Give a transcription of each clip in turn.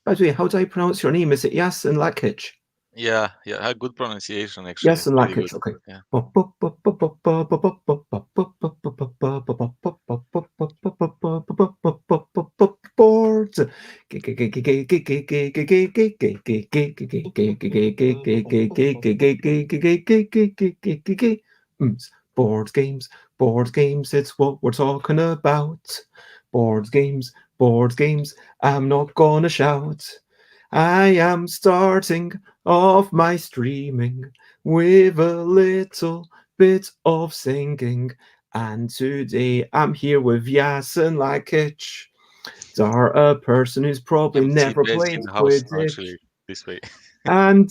By the way, how do I pronounce your name? Is it Jasen Lakic? Yeah, good pronunciation actually. Jasen Really good. Lakic, okay. Yeah. Boards. Board games, board games, it's what we're talking about. Board games, I'm not gonna shout. I am starting off my streaming with a little bit of singing. And today I'm here with Jasen Lakic, a person who's probably MC never Bez in played the house Quidditch. actually this way. And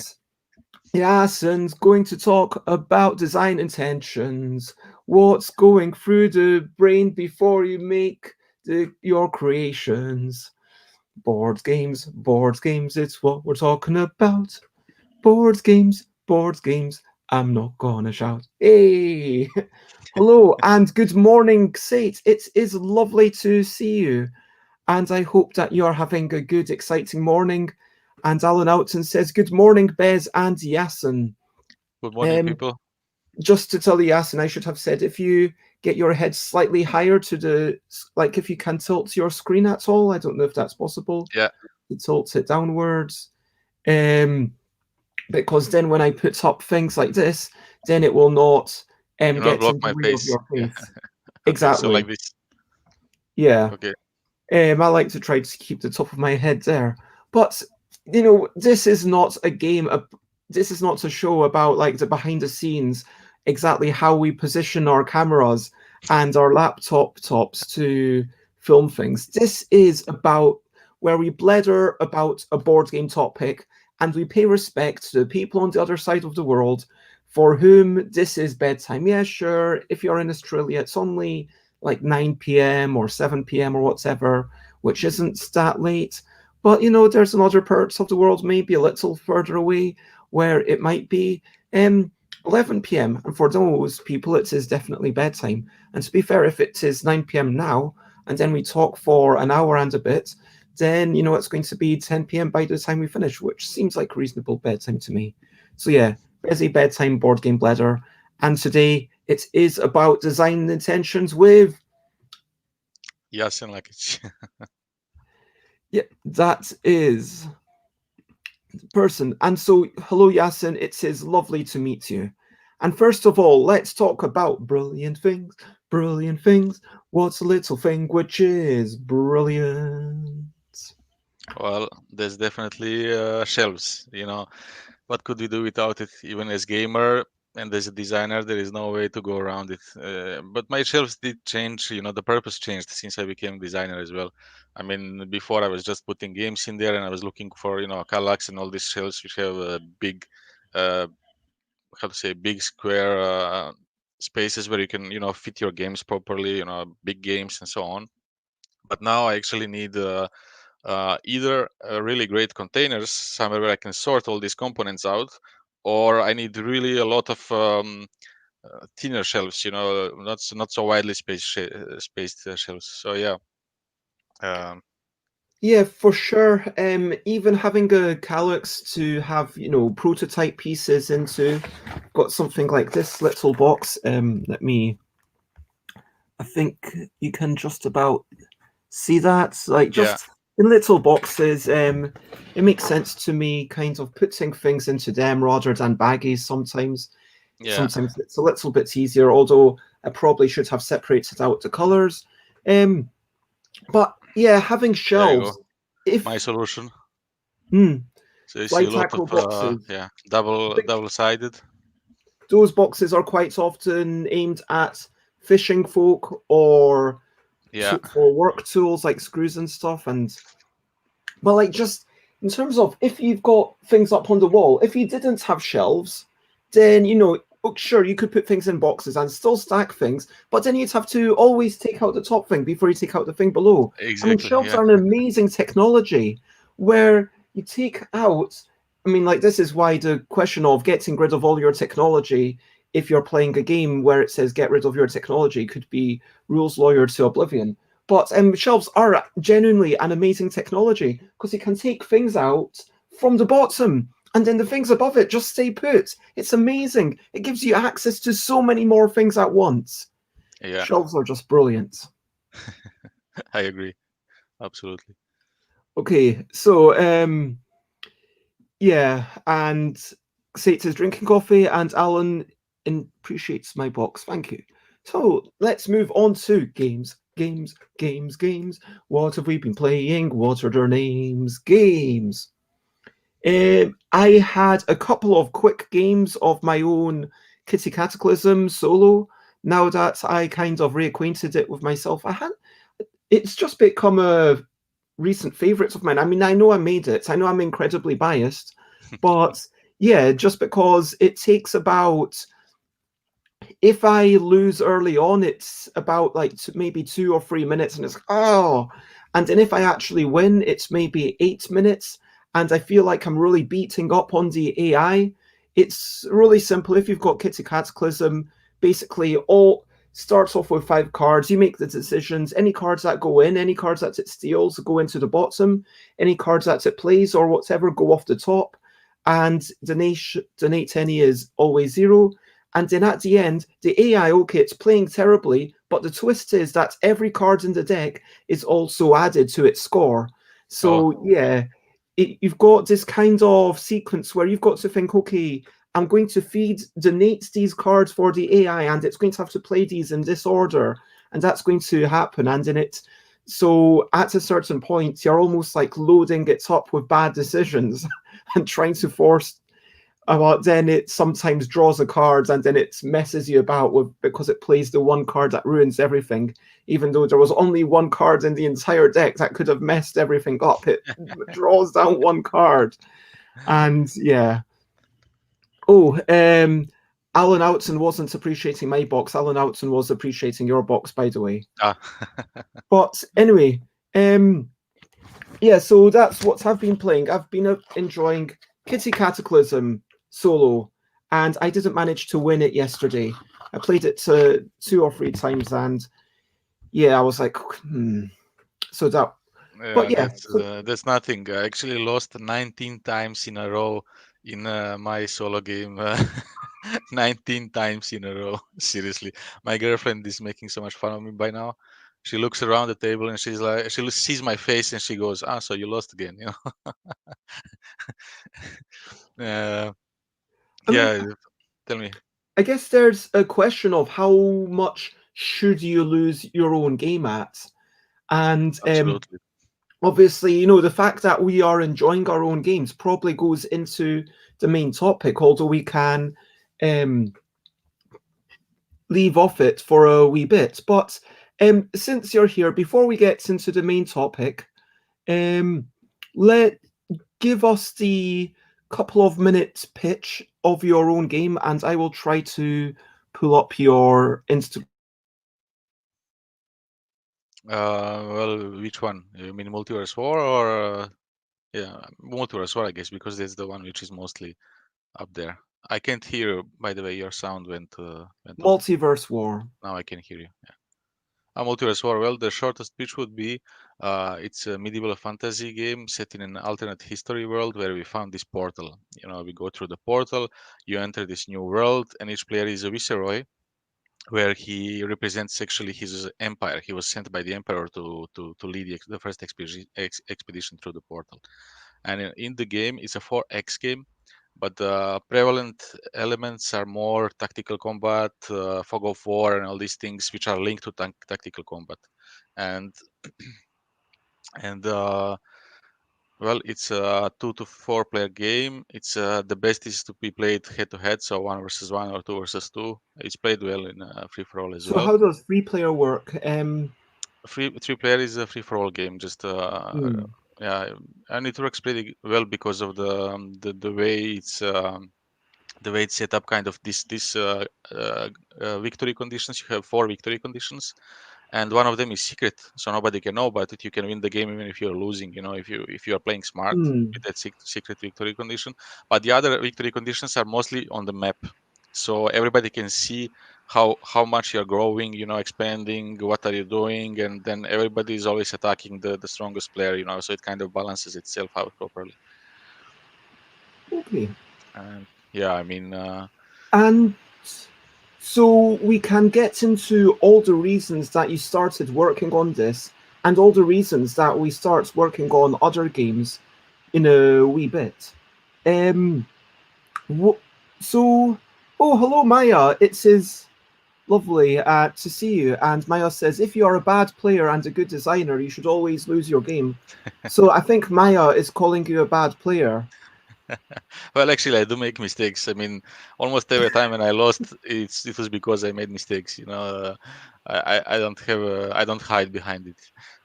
Jasen's going to talk about design intentions, what's going through the brain before you make your creations. Board games, it's what we're talking about. Board games, I'm not gonna shout. Hey! Hello and good morning, Sate. It is lovely to see you, and I hope that you're having a good, exciting morning. And Alan Oughton says, good morning, Bez and Yasin. Good morning, Um, people. just to tell you, Yasin, I should have said, if you get your head slightly higher to like if you can tilt your screen at all, I don't know if that's possible. Yeah. You tilt it downwards. Because then when I put up things like this, then it will not You not get block in the my way of face. your Yeah. face. Okay, so like Exactly. this. Yeah. Okay. I like to try to keep the top of my head there. But, this is not a game. This is not a show about like the behind the scenes, exactly how we position our cameras and our laptop tops to film things. This is about where we blether about a board game topic and we pay respect to the people on the other side of the world for whom this is bedtime. Yeah, sure. If you're in Australia, it's only like 9 p.m. or 7 p.m. or whatever, which isn't that late. But there's in other parts of the world, maybe a little further away, where it might be 11 p.m. And for those people, it is definitely bedtime. And to be fair, if it is 9 p.m. now, and then we talk for an hour and a bit, then it's going to be 10 p.m. by the time we finish, which seems like reasonable bedtime to me. So yeah, busy bedtime board game bladder. And today it is about design intentions with Jasen Lakic. yeah, that is the person. And so hello Yasin, it is lovely to meet you. And first of all, let's talk about brilliant things. Brilliant things. What's a little thing which is brilliant? Well, there's definitely shelves. What could we do without it? Even as gamer and as a designer, there is no way to go around it. But my shelves did change. The purpose changed since I became designer as well. I mean, before I was just putting games in there, and I was looking for Kallax and all these shelves which have big, uh, how to say, big square spaces where you can fit your games properly. Big games and so on. But now I actually need. Either really great containers somewhere where I can sort all these components out, or I need really a lot of thinner shelves, not so widely spaced shelves. So yeah, um, Yeah, for sure. Even having a calyx to have, prototype pieces into, got something like this little box. I think you can just about see that, like yeah, just in little boxes. It makes sense to me, kind of putting things into them rather than baggies sometimes. yeah. Sometimes it's a little bit easier, although I probably should have separated out the colors. But yeah, having There you go. shelves. If My solution. hmm, So you see fly a lot of tackle boxes, yeah, I think double sided. those boxes are quite often aimed at fishing folk or Yeah, for work tools like screws and stuff. And but like just in terms of if you've got things up on the wall, if you didn't have shelves, then sure you could put things in boxes and still stack things, but then you'd have to always take out the top thing before you take out the thing below. I mean, exactly. shelves Yeah, are an amazing technology where you take out. I mean, like this is why the question of getting rid of all your technology if you're playing a game where it says get rid of your technology, could be rules lawyer to oblivion. But shelves are genuinely an amazing technology because it can take things out from the bottom and then the things above it just stay put. It's amazing. It gives you access to so many more things at once. Yeah, Shelves are just brilliant. I agree. Absolutely. Okay, so yeah, and Sate is drinking coffee, and Alan appreciates my box. Thank you. So let's move on to games. What have we been playing? What are their names? Games. I had a couple of quick games of my own Kitty Cataclysm solo. Now that I kind of reacquainted it with myself, it's just become a recent favorites of mine. I mean, I know I made it. I know I'm incredibly biased, but yeah, just because it takes about, if I lose early on, it's about like maybe 2 or 3 minutes, and it's and then if I actually win, it's maybe 8 minutes, and I feel like I'm really beating up on the AI. It's really simple. If you've got Kitty Cataclysm, basically all starts off with 5 cards. You make the decisions. Any cards that go in, any cards that it steals go into the bottom. Any cards that it plays or whatever go off the top. And donate any is always 0. And then at the end, the AI, okay, it's playing terribly, but the twist is that every card in the deck is also added to its score. Oh, So yeah, you've got this kind of sequence where you've got to think, okay, I'm going to donate these cards for the AI, and it's going to have to play these in this order, and that's going to happen. And in it, so at a certain point, you're almost like loading it up with bad decisions and trying to force. Then it sometimes draws a card and then it messes you about with because it plays the one card that ruins everything, even though there was only one card in the entire deck that could have messed everything up. It draws down one card, and yeah. Oh, Alan Outson wasn't appreciating my box. Alan Outson was appreciating your box, by the way. ah. But anyway, yeah, so that's what I've been playing. I've been enjoying Kitty Cataclysm solo, and I didn't manage to win it yesterday. I played it 2 or 3 times, and yeah, I was like, So that, but Yeah, yeah, that's nothing. I actually lost 19 times in a row in my solo game. 19 times in a row. Seriously, my girlfriend is making so much fun of me by now. She looks around the table and she's like, sees my face and she goes, "Ah, so you lost again?" You know? uh, I mean, yeah. Tell me. I guess there's a question of how much should you lose your own game at, and Absolutely. obviously, the fact that we are enjoying our own games probably goes into the main topic, although we can um, leave off it for a wee bit. But since you're here, before we get into the main topic, um, let give us the couple of minutes pitch of your own game, and I will try to pull up your Instagram. Well, which one? You mean Multiverse War or yeah, Multiverse War, I guess, because that's the one which is mostly up there. I can't hear, by the way, your sound went off. Multiverse War. Now I can hear you. Yeah. Multiverse War. Well, the shortest pitch would be it's a medieval fantasy game set in an alternate history world where we found this portal. We go through the portal, you enter this new world, and each player is a viceroy where he represents actually his empire. He was sent by the emperor to lead the first expedition through the portal. And in the game, it's a 4X game, but the prevalent elements are more tactical combat, fog of war, and all these things which are linked to tactical combat. And and well, it's a 2 to 4 player game. It's the best is to be played head to head, so 1 versus 1 or 2 versus 2. It's played well in free for all as So well. how does free player work? Three player is a free for all game. Just Hmm. yeah, and it works pretty well because of the way it's set up. Kind of this victory conditions. You have 4 victory conditions, and one of them is secret, so nobody can know about it. You can win the game even if you're losing. If you are playing smart Hmm. with that secret victory condition. But the other victory conditions are mostly on the map. so everybody can see how much you're growing, expanding, what are you doing, and then everybody is always attacking the strongest player, so it kind of balances itself out properly. Okay. And yeah, I mean, And so we can get into all the reasons that you started working on this and all the reasons that we start working on other games in a wee bit. Um, wh- so, oh, hello, Maya. It says lovely to see you. And Maya says, if you are a bad player and a good designer, you should always lose your game. So I think Maya is calling you a bad player. well, actually, I do make mistakes. I mean, almost every time when I lost, it was because I made mistakes. I don't have I don't hide behind it.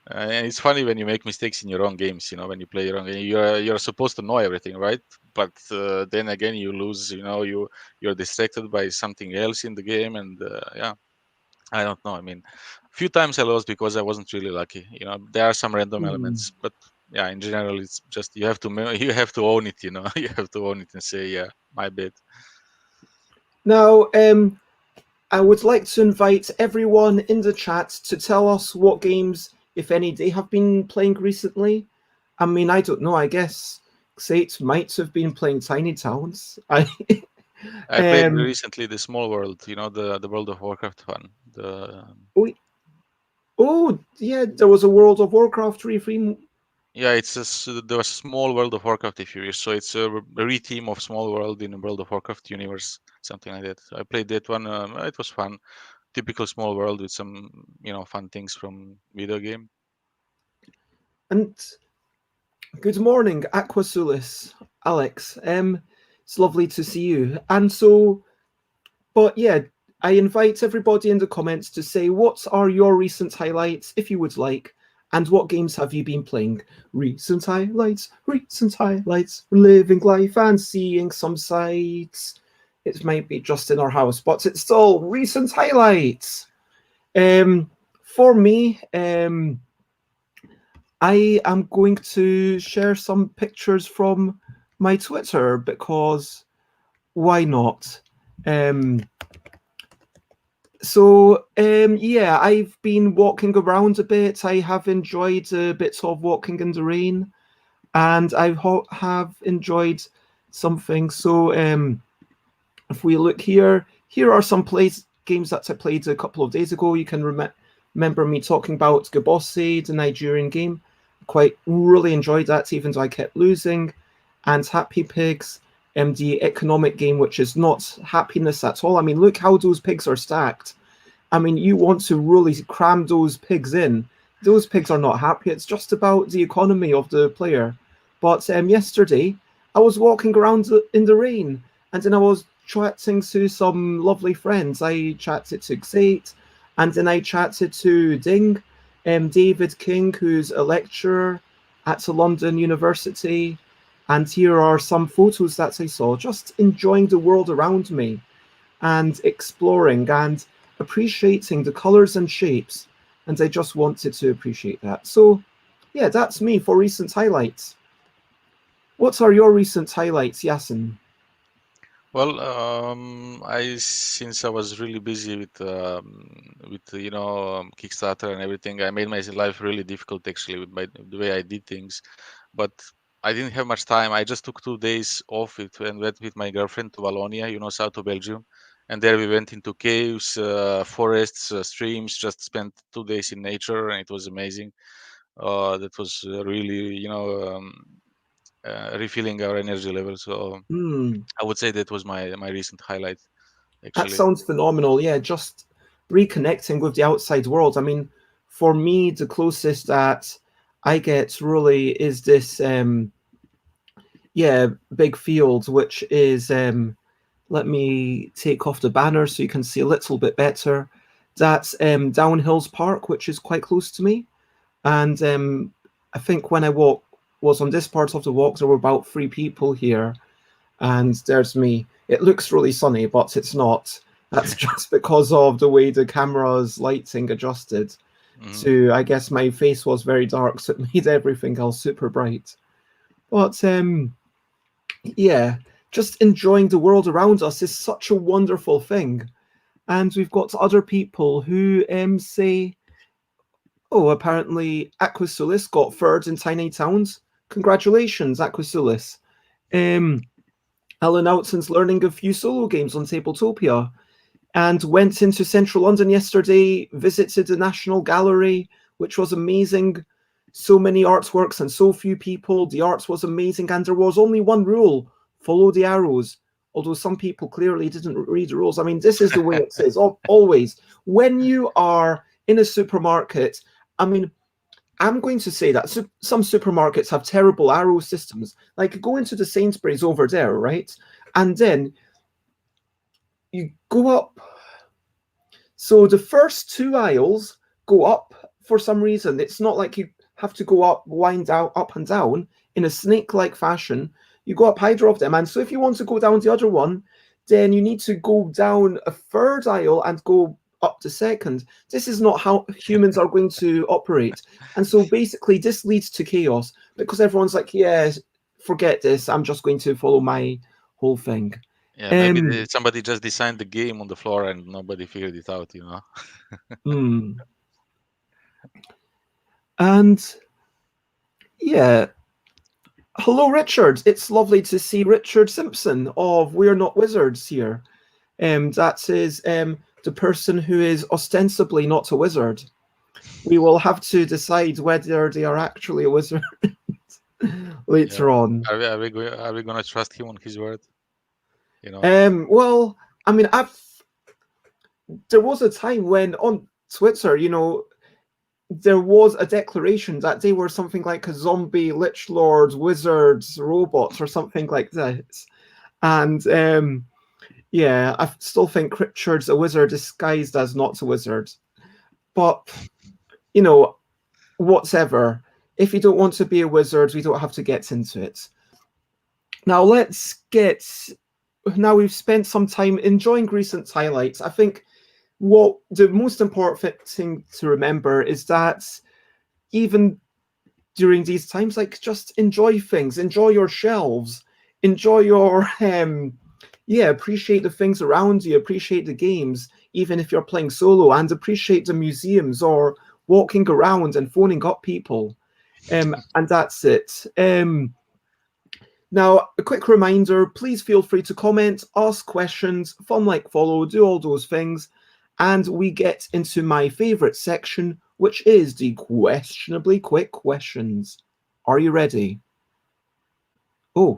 And it's funny when you make mistakes in your own games. When you play your own game, you're supposed to know everything, right? But then again, you lose. You're distracted by something else in the game, and yeah, I don't know. I mean, a few times I lost because I wasn't really lucky. There are some random Hmm. elements, but yeah, in general, it's just you have to you have to own it. You have to own it and say, yeah, my bad. Now, I would like to invite everyone in the chat to tell us what games, if any, they have been playing recently. I mean, I don't know. I guess Xate might have been playing Tiny Towns. I I played um. recently the Small World. The World of Warcraft one. The Oh, oh, yeah, there was a World of Warcraft reframe. Yeah, there was Small World of Warcraft if you wish. So it's a re-theme of Small World in the World of Warcraft universe, something like that. I played that one. It was fun. Typical Small World with some fun things from video game. And good morning, Aquasulis, Alex. It's lovely to see you. And so, but yeah, I invite everybody in the comments to say what are your recent highlights, if you would like, and what games have you been playing? Recent highlights, living life and seeing some sights. It might be just in our house, but it's still recent highlights. For me, I am going to share some pictures from my Twitter because why not? Um, yeah, I've been walking around a bit. I have enjoyed a bit of walking in the rain, and have enjoyed something. So if we look here, here are some games that I played a couple of days ago. You can remember me talking about Gabossi, the Nigerian game. Quite really enjoyed that, even though I kept losing. And Happy Pigs, the economic game, which is not happiness at all. I mean, look how those pigs are stacked. I mean, you want to really cram those pigs in. Those pigs are not happy. It's just about the economy of the player. But yesterday, I was walking around in the rain, and then I was chatting to some lovely friends. I chatted to Xate, and then I chatted to Ding, David King, who's a lecturer at a London university. And here are some photos that I saw, just enjoying the world around me and exploring and appreciating the colors and shapes. And I just wanted to appreciate that. So, yeah, that's me for recent highlights. What are your recent highlights, Yasin? Well, I since I was really busy with Kickstarter and everything, I made my life really difficult actually with the way I did things. But I didn't have much time. I just took 2 days off and went with my girlfriend to Wallonia, south of Belgium, and there we went into caves, forests, streams. Just spent 2 days in nature, and it was amazing. That was really refilling our energy level. So Hmm, I would say that was my recent highlight, that actually. sounds phenomenal. Yeah, just reconnecting with the outside world. I mean, for me, the closest that I get really is this, yeah, big field, which is let me take off the banner so you can see a little bit better. That's Downhills Park, which is quite close to me. And I think when I was on this part of the walk, there were about 3 people here, and there's me. It looks really sunny, but it's not. That's just because of the way the camera's lighting adjusted Mhm. to, I guess my face was very dark, so it made everything else super bright. But yeah, just enjoying the world around us is such a wonderful thing. And we've got other people who say, oh, apparently Aquasulis got third in Tiny Towns. Congratulations, Aquasulis. Um, Alan Outson's learning a few solo games on Tabletopia and went into central London yesterday, visited the National Gallery, which was amazing. So many artworks and so few people. The art was amazing, and there was only one rule: follow the arrows. Although some people clearly didn't read the rules. I mean, this is the way it is always. When you are in a supermarket, I mean, I'm going to say that some supermarkets have terrible arrow systems. Like, go into the Sainsbury's over there, right? And then you go up. So the first two aisles go up for some reason. It's not like you have to go up, wind out, up and down in a snake-like fashion. You go up either of them. And so if you want to go down the other one, then you need to go down a third aisle and go up the second. This is not how humans are going to operate. And so basically this leads to chaos because everyone's like, yeah, forget this. I'm just going to follow my whole thing. Yeah, maybe somebody just designed the game on the floor and nobody figured it out, And yeah. Hello, Richard. It's lovely to see Richard Simpson of We're Not Wizards here. That is the person who is ostensibly not a wizard. We will have to decide whether they are actually a wizard later on. Are we going to trust him on his word? Well, I mean, there was a time when on Twitter, there was a declaration that they were something like a zombie, lich lords, wizards, robots, or something like that. And yeah, I still think Richard's a wizard disguised as not a wizard. But, whatever. If you don't want to be a wizard, we don't have to get into it. Now now we've spent some time enjoying recent highlights. I think what the most important thing to remember is that even during these times, like, just enjoy things, enjoy your shelves, enjoy your appreciate the things around you, appreciate the games, even if you're playing solo, and appreciate the museums or walking around and phoning up people. And that's it. Now, a quick reminder, please feel free to comment, ask questions, fun like follow, do all those things. And we get into my favorite section, which is the questionably quick questions. Are you ready? Oh,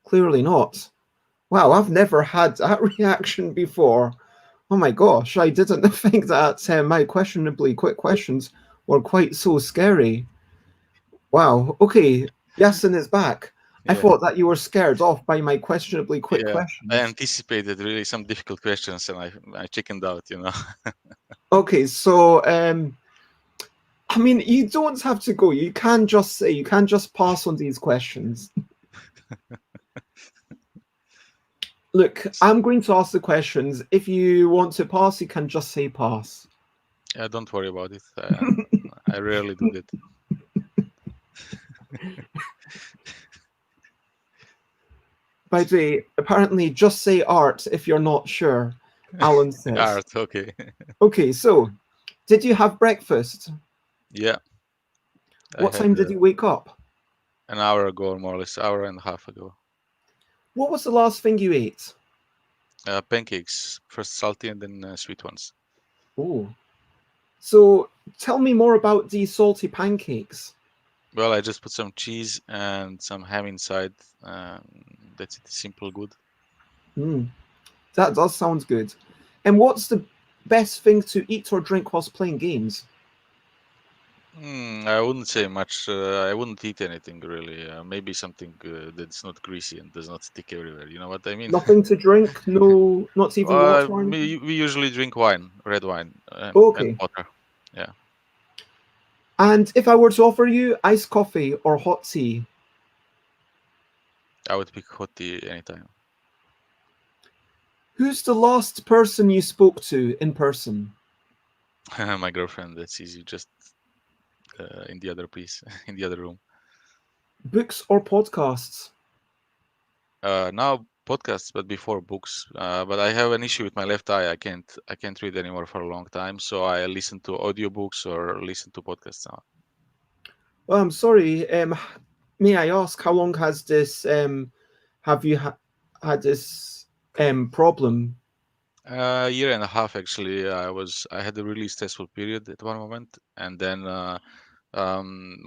clearly not. Wow, I've never had that reaction before. Oh my gosh, I didn't think that my questionably quick questions were quite so scary. Wow, okay, Jasen is back. I thought that you were scared off by my questionably quick questions. I anticipated really some difficult questions and I chickened out, Okay, so I mean, you don't have to go. You can just pass on these questions. Look, I'm going to ask the questions. If you want to pass, you can just say pass. Yeah, don't worry about it. I rarely do that. By the way, apparently just say art if you're not sure, Alan says. Art, okay. Okay, so did you have breakfast? Yeah. What time did you wake up? An hour ago, more or less, hour and a half ago. What was the last thing you ate? Pancakes, first salty and then sweet ones. Oh, so tell me more about these salty pancakes. Well, I just put some cheese and some ham inside. That's it. Simple, good. That does sound good. And what's the best thing to eat or drink whilst playing games? I wouldn't say much. I wouldn't eat anything really. Maybe something that's not greasy and does not stick everywhere. You know what I mean? Nothing to drink? No, not even water? We usually drink wine, red wine, Okay. and water. Yeah. And if I were to offer you iced coffee or hot tea? I would pick hot tea anytime. Who's the last person you spoke to in person? My girlfriend. That's easy. Just in the other piece, in the other room. Books or podcasts? Now podcasts, but before books. But I have an issue with my left eye. I can't read anymore for a long time, so I listen to audiobooks or listen to podcasts now. Well, I'm sorry. May I ask how long has this have you had this problem? A year and a half actually. I had a really stressful period at one moment, and then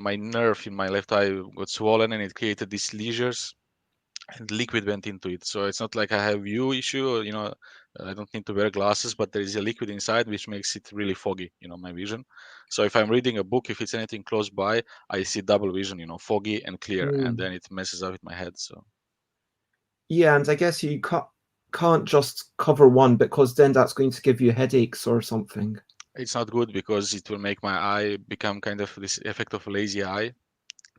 my nerve in my left eye got swollen, and it created these lesions, and liquid went into it. So it's not like I have view issue, or, I don't need to wear glasses, but there is a liquid inside which makes it really foggy, my vision. So if I'm reading a book, if it's anything close by, I see double vision, foggy and clear, and Hmm. then it messes up with my head. So Yeah, and I guess you can't just cover one because then that's going to give you headaches or something. it's not good because it will make my eye become kind of this effect of a lazy eye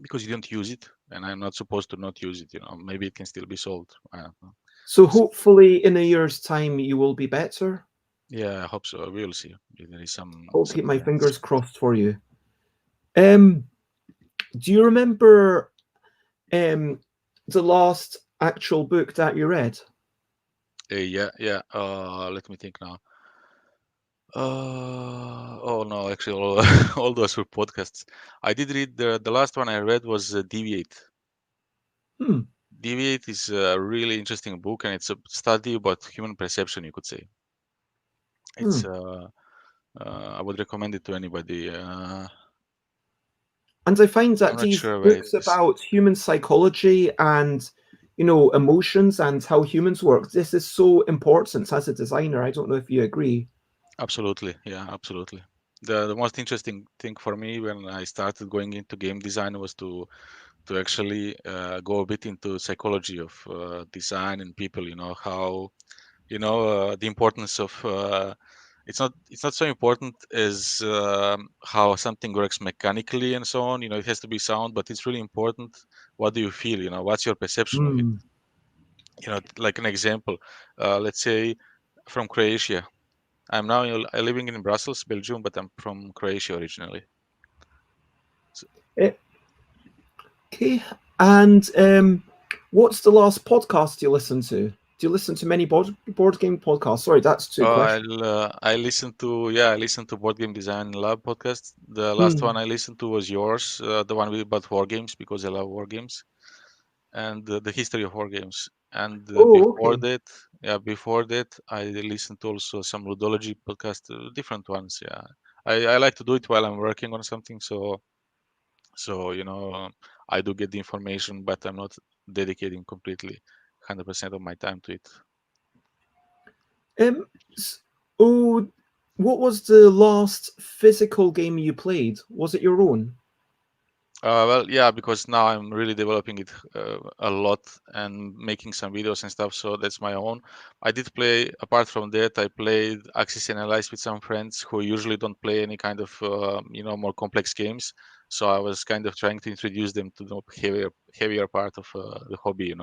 because you don't use it, and I'm not supposed to not use it. Maybe it can still be solved. I don't know. So So, hopefully in a year's time you will be better. yeah, I hope so. We'll see if there is I'll some keep my events. fingers crossed for you. Um, do you remember um the last actual book that you read? Yeah, yeah. Let me think now. Oh no, actually, all, all those were podcasts. I did read the last one I read was Deviate. Hmm. Deviate is a really interesting book, and it's a study about human perception, you could say. Hmm. It's I would recommend it to anybody. And I find I'm that not these sure where it books is. about human psychology and emotions and how humans work, this is so important as a designer. I don't know if you agree. Absolutely, yeah, absolutely. The most interesting thing for me when I started going into game design was to actually go a bit into psychology of design and people. How the importance of it's not so important as how something works mechanically and so on. It has to be sound, but it's really important. What do you feel? What's your perception of it? Hmm. Like an example, let's say from Croatia. I'm now living in Brussels, Belgium, but I'm from Croatia originally. So, Eh, Okay. And what's the last podcast you listened to? Do you listen to many board game podcasts? Sorry, that's two questions. I listen to Board Game Design Lab podcast. The last Hmm. one I listened to was yours, the one about war games because I love war games and the history of war games. And Oh, okay. before that, I listened to also some ludology podcast, different ones. Yeah, I like to do it while I'm working on something. So I do get the information, but I'm not dedicating completely 100% of my time to it. Um. Oh, what was the last physical game you played? Was it your own? Well, yeah, because now I'm really developing it a lot and making some videos and stuff. So that's my own. I did play. Apart from that, I played Axis and Allies with some friends who usually don't play any kind of more complex games. So I was kind of trying to introduce them to the heavier part of the hobby.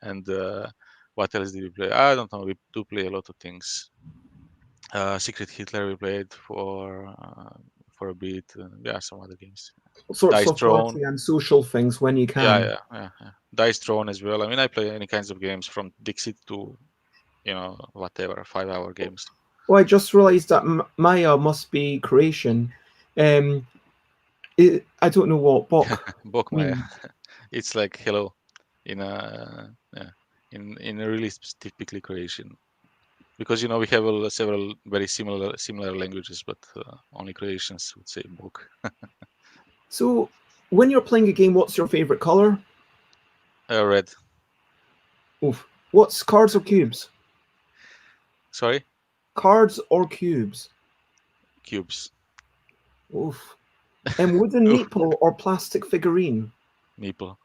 And what else did we play? I don't know. We do play a lot of things. Secret Hitler we played for a bit. Yeah, some other games. All sorts Dice of Throne. party and social things when you Yeah, can. yeah, yeah, yeah. Dice Throne as well. I mean, I play any kinds of games from Dixit to, whatever, 5 hour games. Oh, I just realised that Maya must be Croatian. Um, I don't know what bok Bokmaya. means. It's like hello in yeah, in a really typically Croatian. Because we have several very similar languages, but only Croatians would say bok. So, when you're playing a game, what's your favorite color? Red. Oof. What's cards or cubes? Sorry, Cards or cubes? cubes. Oof. And wooden Oof, meeple or plastic figurine? meeple.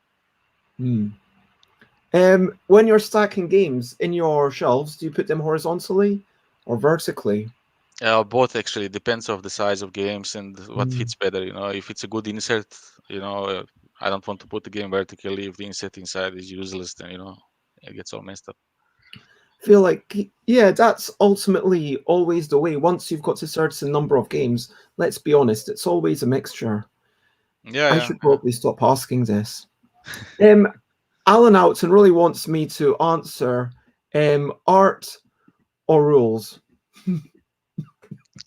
Hmm. When you're stacking games in your shelves, do you put them horizontally or vertically? Both actually depends of the size of games and what Hmm. fits better. If it's a good insert, you know, uh, I don't want to put the game vertically. If the insert inside is useless, then it gets all messed up. Feel like, yeah, that's ultimately always the way. Once you've got a certain number of games, let's be honest, it's always a mixture. Yeah, I yeah, should yeah. probably stop asking this. Um, Alan Oughton really wants me to answer art or rules.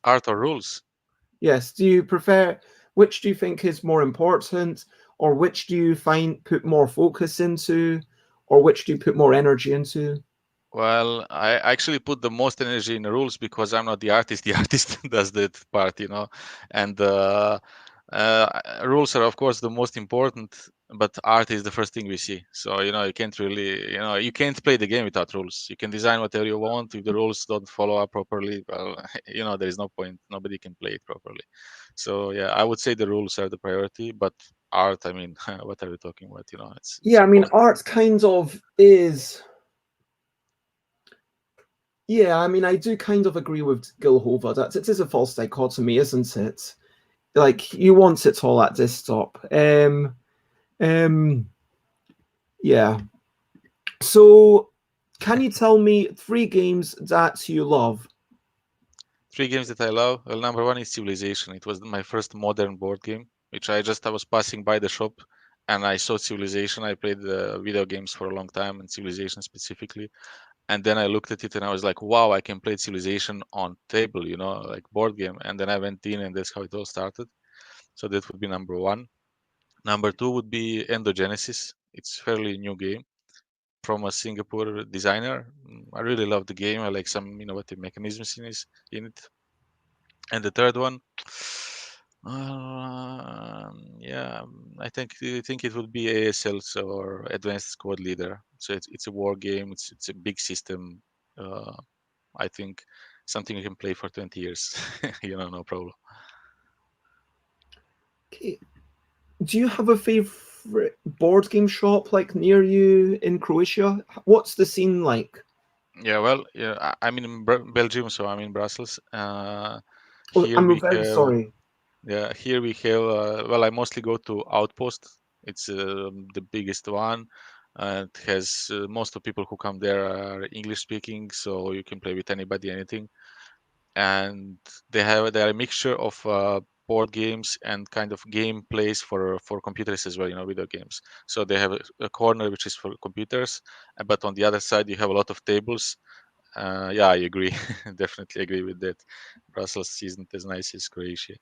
Art or rules? Yes. Do you prefer? Which do you think is more important, or which do you find put more focus into, or which do you put more energy into? Well, I actually put the most energy in the rules because I'm not the artist. The artist does that part, And rules are, of course, the most important, but art is the first thing we see. So, you can't really, you can't play the game without rules. You can design whatever you want. If the rules don't follow up properly, well, there is no point. Nobody can play it properly. So, yeah, I would say the rules are the priority, but art, I mean, what are we talking about? It's Yeah, a I mean, post. art kind of is. Yeah, I mean, I do kind of agree with Gilhover that it is a false dichotomy, isn't it? Like you want it all at desktop. Um, yeah. So, can you tell me three games that you love? Three games that I love. Well, number one is Civilization. It was my first modern board game, which I was passing by the shop and I saw Civilization. I played video games for a long time and Civilization specifically. And then I looked at it and I was like, wow, I can play Civilization on table, like board game. And then I went in and that's how it all started. So that would be number one. Number two would be Endogenesis. It's fairly new game from a Singapore designer. I really love the game. I like some innovative mechanisms in it. And the third one, yeah, I think it would be ASL, so or Advanced Squad Leader. So it's a war game. It's a big system. Uh, I think something you can play for 20 years. No problem. Okay. Do you have a favorite board game shop like near you in Croatia? What's the scene like? Yeah, well, yeah, I'm in Belgium, so I'm in Brussels. Oh, Here I'm we very have sorry. Yeah, here we have. Well, I mostly go to Outpost. It's the biggest one. It has most of people who come there are English speaking, so you can play with anybody, anything. And they are a mixture of board games and kind of game plays for computers as well, video games. So they have a corner which is for computers, but on the other side you have a lot of tables. Yeah, I agree. Definitely agree with that. Brussels isn't as nice as Croatia.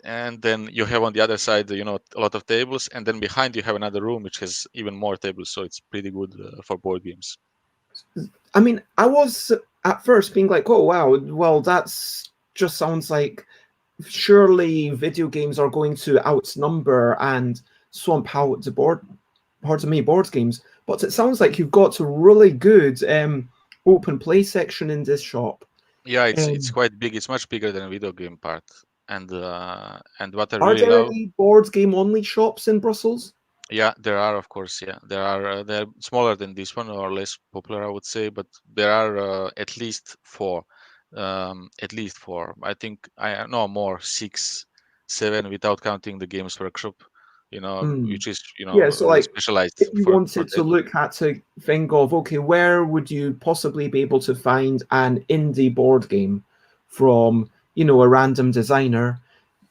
And then you have on the other side a lot of tables, and then behind you have another room which has even more tables, so it's pretty good for board games. I mean, I was at first being like, "Oh wow, well that's just sounds like surely video games are going to outnumber and swamp out the pardon me, board games." But it sounds like you've got a really good open play section in this shop. Yeah, it's Um, quite big. It's much bigger than a video game part. And what I are really there love. any board game only shops in Brussels? Yeah, there are, of course. Yeah, there are. They're smaller than this one or less popular, I would say, but there are at least four. At least four. I think I know more, six, seven, without counting the Games Workshop. Hmm. Which is Yeah, so like if specialized you for wanted to that. look at a thing of okay, where would you possibly be able to find an indie board game from, a random designer,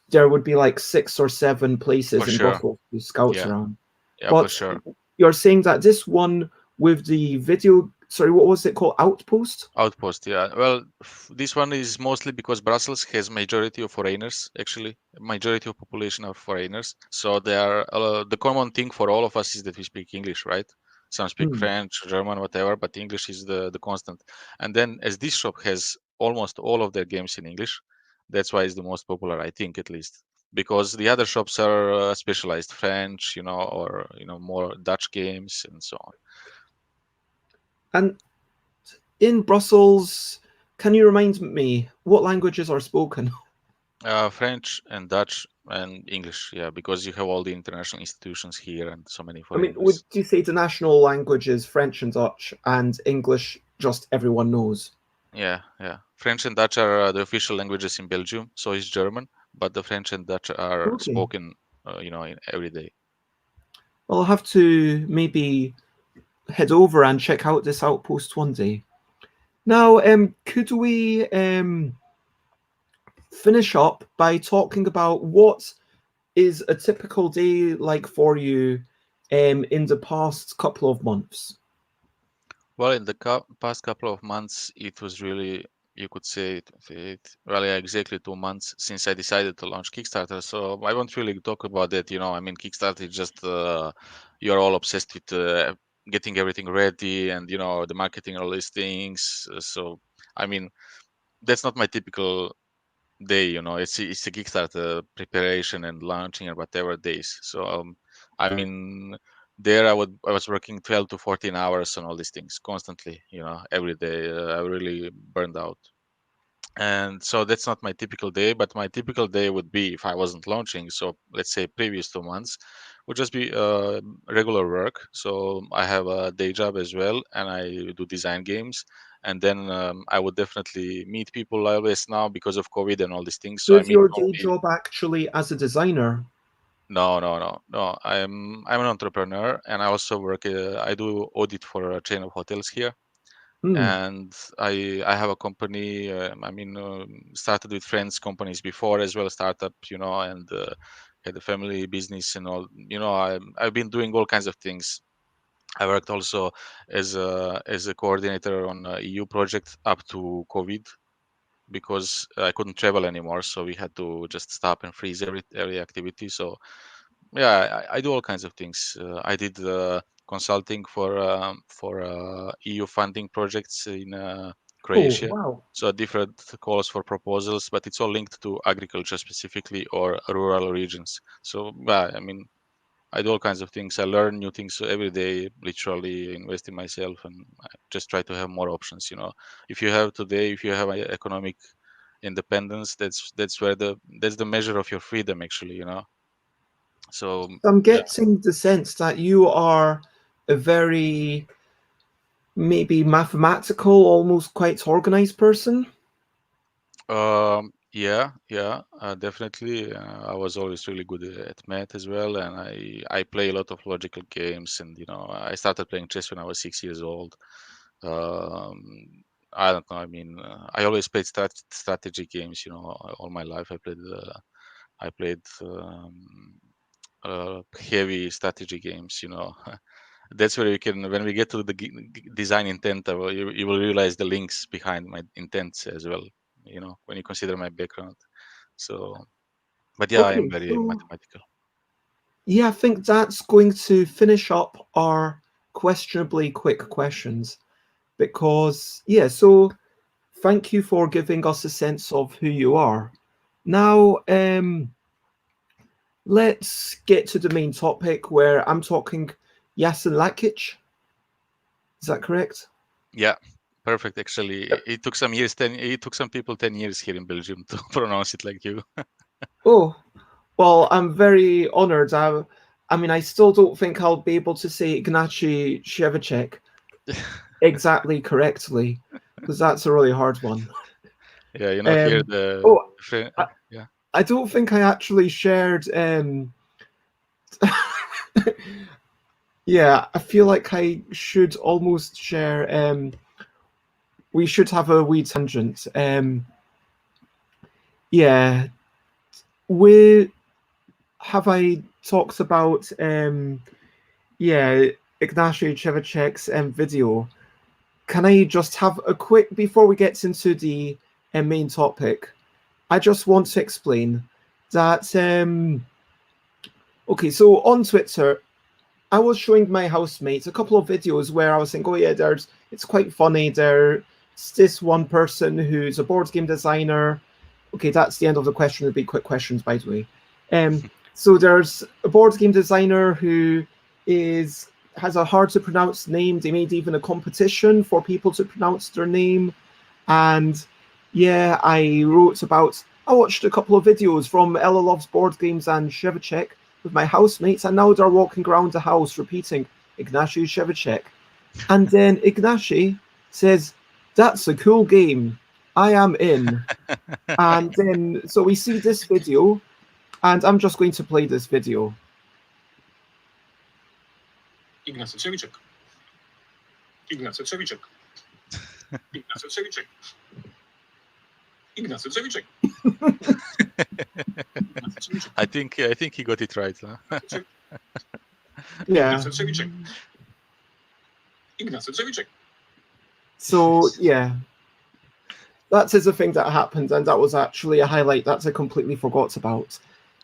there would be like six or seven For places in sure. Brussels to scout Yeah. around. Yeah, for But sure. you're saying that this one with the video, sorry, what was it called? Outpost? Outpost, yeah. Well, this one is mostly because Brussels has majority of foreigners. Actually, majority of population are foreigners. So they are the common thing for all of us is that we speak English, right? Some speak Hmm. French, German, whatever, but English is the constant. And then as this shop has almost all of their games in English, that's why it's the most popular, I think, at least. Because the other shops are specialized French, or more Dutch games and so on. And in Brussels, can you remind me what languages are spoken? French and Dutch and English, yeah, because you have all the international institutions here and so many I mean, would foreigners. you say the national languages French and Dutch and English just everyone knows? Yeah, yeah. French and Dutch are the official languages in Belgium, so is German, but the French and Dutch are Okay. spoken, in every day. Well, I'll have to maybe head over and check out this outpost one day. Now, could we finish up by talking about what is a typical day like for you in the past couple of months? Well, in the past couple of months, it was really, you could say it really exactly 2 months since I decided to launch Kickstarter. So I won't really talk about that. I mean, Kickstarter is just you're all obsessed with getting everything ready and the marketing all these things. So I mean, that's not my typical day. It's a Kickstarter preparation and launching and whatever days. So I mean, there I was working 12 to 14 hours on all these things constantly. Every day. I really burned out. And so that's not my typical day, but my typical day would be if I wasn't launching. So let's say previous 2 months would just be regular work. So I have a day job as well, and I do design games. And then I would definitely meet people. I always now because of COVID and all these things. So So I is meet your day only. job actually as a designer? No, no, no, no. I'm an entrepreneur, and I also work. I do audit for a chain of hotels here, Hmm. and I have a company. I mean, started with friends companies before as well, startup, and had a family business and all. I've been doing all kinds of things. I worked also as a coordinator on a EU project up to COVID because I couldn't travel anymore, so we had to just stop and freeze every activity. So yeah, I do all kinds of things. I did consulting for EU funding projects in Oh, Croatia. wow. So different calls for proposals, but it's all linked to agriculture specifically or rural regions. So I mean, I do all kinds of things. I learn new things every day. Literally invest in myself, and I just try to have more options. If you have economic independence, that's the measure of your freedom. Actually, so I'm yeah. getting the sense that you are a very maybe mathematical, almost quite organized person. Yeah, definitely. I was always really good at math as well, and I play a lot of logical games. And I started playing chess when I was 6 years old. Um, I don't know. I mean, I always played strategy games. All my life I played heavy strategy games. That's where you can when we get to the design intent, you will realize the links behind my intents as well, when you consider my background. So but yeah, I am Okay, very so mathematical. yeah, I think that's going to finish up our questionably quick questions because, yeah, so thank you for giving us a sense of who you are. Now, let's get to the main topic where I'm talking Jasen Lakic. Is that correct? Yeah, perfect. Actually, it took some people 10 years here in Belgium to pronounce it like you. Oh, well, I'm very honored. I mean, I still don't think I'll be able to say Ignacy Shevchenko exactly correctly because that's a really hard one. Yeah, here Um, oh, I, yeah. I don't think I actually shared. Yeah, I feel like I should almost share. We should have a wee tangent. Yeah, we have I talked about. Yeah, Ignacy Shevchenko's video. Can I just have a quick before we get into the main topic? I just want to explain that. Okay, so on Twitter, I was showing my housemates a couple of videos where I was saying, "Oh yeah, it's quite funny. There's this one person who's a board game designer." Okay, that's the end of the question. It'll be quick questions, by the way. So there's a board game designer who is has a hard to pronounce name. They made even a competition for people to pronounce their name. And yeah, I watched a couple of videos from Ella Loves Board Games and Shevchenko with my housemates, and now they're walking around the house repeating Ignacy Shevchenko. And then Ignacy says, "That's a cool game. I am in." And then so we see this video, and I'm just going to play this video. Ignacy Trzewiczek. Ignacy Trzewiczek. Ignacy Trzewiczek. Ignacy Trzewiczek. I think he got it right. Huh? Yeah. Ignacy Trzewiczek. Ignacy Trzewiczek. So yeah, that is a thing that happened, and that was actually a highlight that I completely forgot about.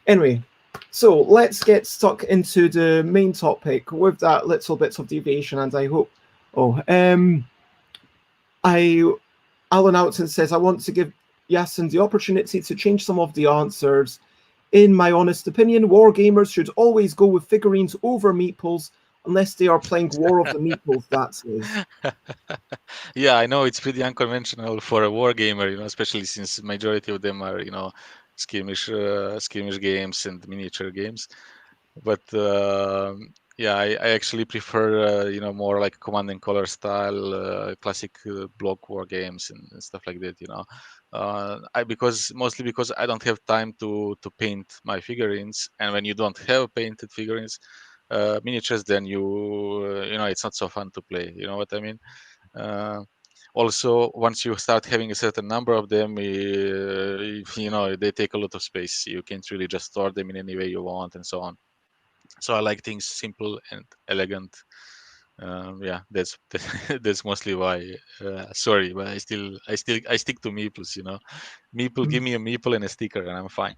Anyway, so let's get stuck into the main topic with that little bit of deviation, and I hope. Oh, I Alan Oughton says I want to give Jasen the opportunity to change some of the answers. In my honest opinion, wargamers should always go with figurines over meeples, unless they are playing War of the Meeples. That is. Yeah, I know it's pretty unconventional for a war gamer, especially since majority of them are, skirmish games and miniature games. But yeah, I actually prefer, more like Command and Color style, classic block war games and stuff like that. Mostly because I don't have time to paint my figurines, and when you don't have painted figurines, miniatures, then it's not so fun to play. You know what I mean? Uh, Also, once you start having a certain number of them, they take a lot of space. You can't really just store them in any way you want, and so on. So I like things simple and elegant. Yeah, that's that's mostly why. Sorry, but I stick to meeples. Meeple, give me a meeple and a sticker, and I'm fine.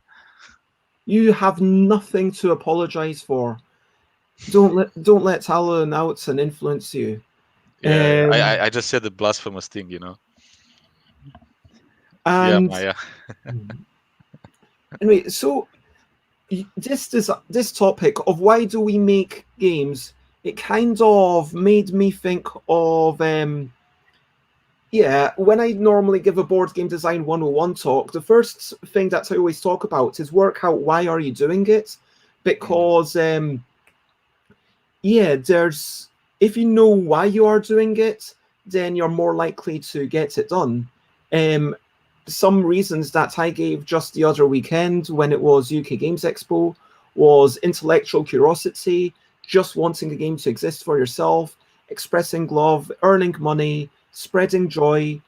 You have nothing to apologize for. Don't let Alan Oughton influence you. Yeah, Um, I just said a blasphemous thing. Yeah, and Maya. anyway, so this topic of why do we make games, it kind of made me think of yeah, when I normally give a board game design 101 talk, the first thing that I always talk about is work out why are you doing it, because yeah, there's if you know why you are doing it, then you're more likely to get it done. Um, some reasons that I gave just the other weekend when it was UK Games Expo was intellectual curiosity, just wanting a game to exist for yourself, expressing love, earning money, spreading joy,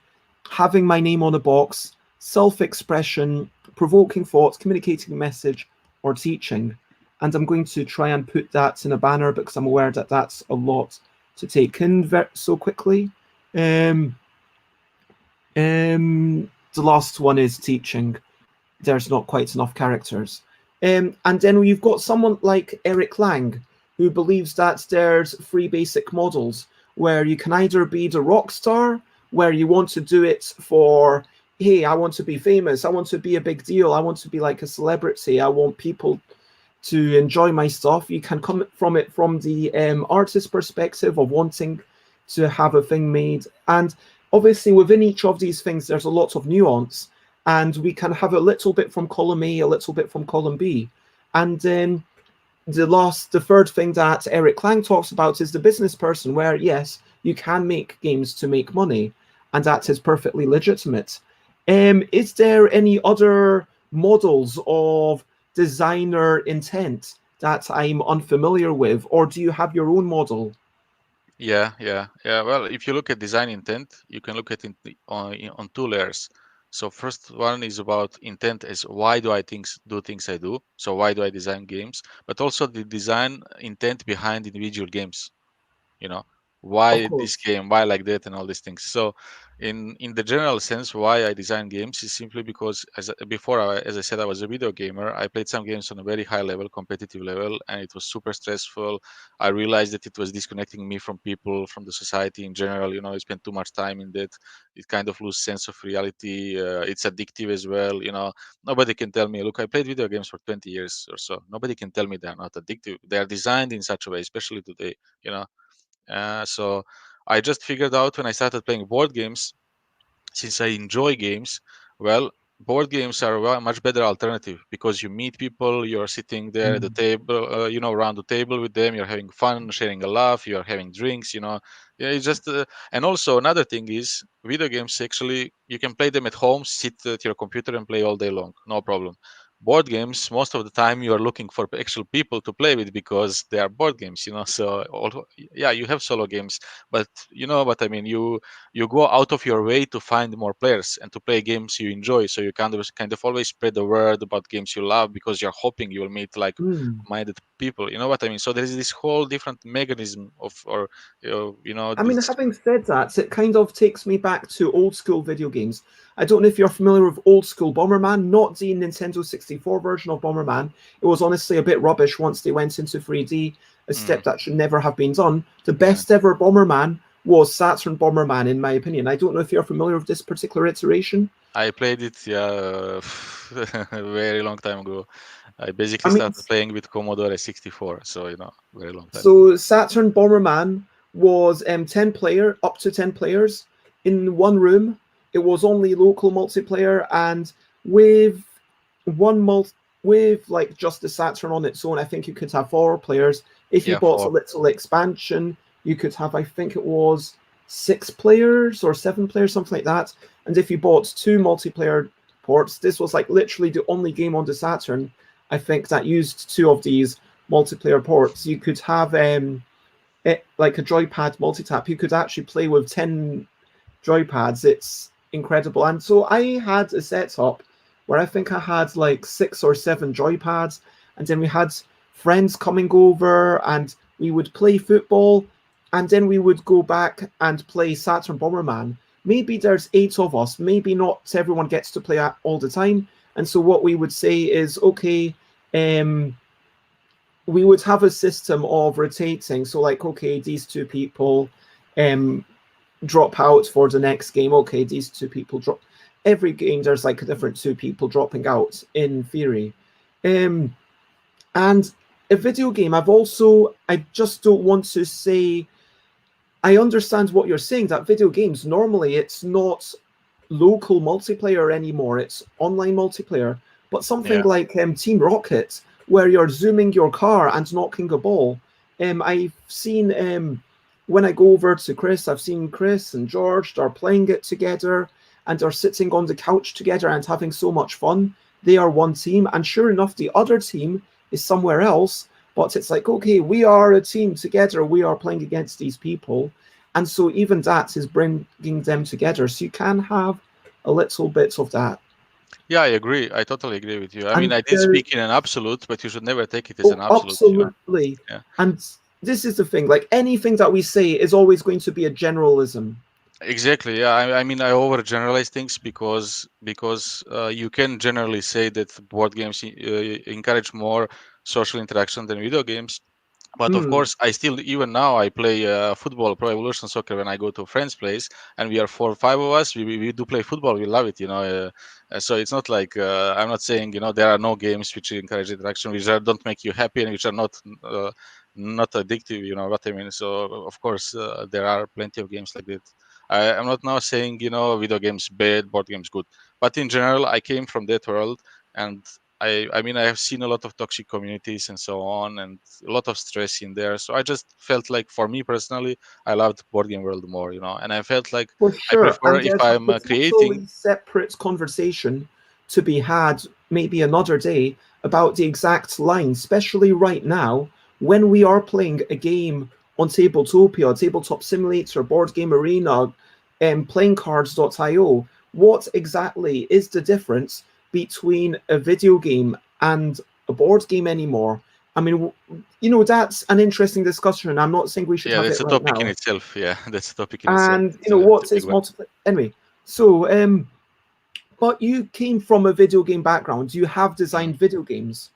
having my name on a box, self-expression, provoking thought, communicating a message, or teaching. And I'm going to try and put that in a banner because I'm aware that that's a lot to take in so quickly. Um, the last one is teaching. There's not quite enough characters. And then we've got someone like Eric Lang, who believes that there's three basic models where you can either be the rock star, where you want to do it for, hey, I want to be famous, I want to be a big deal, I want to be like a celebrity, I want people to enjoy my stuff. You can come from it from the artist perspective of wanting to have a thing made. And obviously within each of these things, there's a lot of nuance. And we can have a little bit from column A, a little bit from column B. And then the third thing that Eric Klang talks about is the business person, where yes, you can make games to make money, and that is perfectly legitimate. Is there any other models of designer intent that I'm unfamiliar with, or do you have your own model? Yeah. Well, if you look at design intent, you can look at it on two layers. So first one is about intent as why do I do things I do? So why do I design games? But also the design intent behind individual games. You know, Of why this course. game, why like that, and all these things. So in the general sense, why I design games is simply because as I said, I was a video gamer. I played some games on a very high level, competitive level, and it was super stressful. I realized that it was disconnecting me from people, from the society in general. I spent too much time in that. It kind of lose sense of reality. It's addictive as well. Nobody can tell me, look, I played video games for 20 years or so. Nobody can tell me they're not addictive. They are designed in such a way, especially today. you know so I just figured out when I started playing board games, since I enjoy games, well, board games are a much better alternative because you meet people, you're sitting there at the table, around the table with them, you're having fun, sharing a laugh, you're having drinks, Yeah, it's just, and also another thing is video games actually, you can play them at home, sit at your computer and play all day long, no problem. board games, most of the time you are looking for actual people to play with because they are board games, so yeah, you have solo games, but what I mean, you go out of your way to find more players and to play games you enjoy, so you kind of always spread the word about games you love because you're hoping you will meet like Hmm. minded people, you know what I mean. So there is this whole different mechanism of, or I mean, this. having said that, it kind of takes me back to old school video games. I don't know if you're familiar with old school Bomberman, not the Nintendo 64 version of Bomberman. It was honestly a bit rubbish once they went into 3D, a Mm, step that should never have been done. The yeah, best ever Bomberman was Saturn Bomberman, in my opinion. I don't know if you're familiar with this particular iteration. I played it, yeah, a very long time ago. I I basically mean, started playing with Commodore 64, so very long time ago. so Saturn Bomberman was 10 player, up to 10 players in one room. It was only local multiplayer, and with one with like just the Saturn on its own, I think you could have 4 players. If you Yeah, bought a four. little expansion, you could have, I think it was 6 players or 7 players, something like that. And if you bought 2 multiplayer ports, this was like literally the only game on the Saturn, I think, that used 2 of these multiplayer ports. You could have like a joypad multi-tap. You could actually play with 10 joypads. It's incredible. And so I had a setup where I think I had like 6 or 7 joypads, and then we had friends coming over, and we would play football, and then we would go back and play Saturn Bomberman. Maybe there's 8 of us. Maybe not everyone gets to play all the time. And so what we would say is, okay, um, we would have a system of rotating. So like, okay, these 2 people um drop out for the next game. Okay, these 2 people drop. Every game there's like a different 2 people dropping out in theory. Um and a video game, I just don't want to say, I understand what you're saying, that video games normally it's not local multiplayer anymore, it's online multiplayer. But something Yeah, like Team Rocket, where you're zooming your car and knocking a ball. I've seen when I go over to Chris, I've seen Chris and George, they're playing it together and they're sitting on the couch together and having so much fun. They are one team, and sure enough, the other team is somewhere else. But it's like, okay, we are a team together, we are playing against these people. And so even that is bringing them together. So you can have a little bit of that. yeah, I agree. I totally agree with you. I mean, And I did there, speak in an absolute, but you should never take it as an oh, absolute. absolutely. Yeah. And this is the thing, like anything that we say is always going to be a generalism. Exactly. Yeah. I mean, I overgeneralize things because you can generally say that board games encourage more social interaction than video games. But of Hmm. course, I still, even now, I play football, Pro Evolution Soccer, when I go to a friend's place, and we are 4 or 5 of us. We do play football. We love it. So it's not like I'm not saying there are no games which encourage interaction, which don't make you happy and which are not addictive. You know what I mean? So of course, there are plenty of games like that. I'm not now saying video games bad, board games good, but in general, I came from that world, and I mean, I have seen a lot of toxic communities and so on, and a lot of stress in there. So I just felt like, for me personally, I loved board game world more, and I felt like For I sure. prefer, And if there's a I'm creating. totally separate conversation to be had maybe another day about the exact line, especially right now when we are playing a game on Tabletopia, Tabletop Simulator, Board Game Arena, playingcards.io. What exactly is the difference between a video game and a board game anymore? I mean, that's an interesting discussion. I'm not saying we should Yeah, have that's it a right topic in now. itself. Yeah, that's a topic in itself. And It's a what big is one. multiplayer anyway? So but you came from a video game background. You have Mm. designed video games.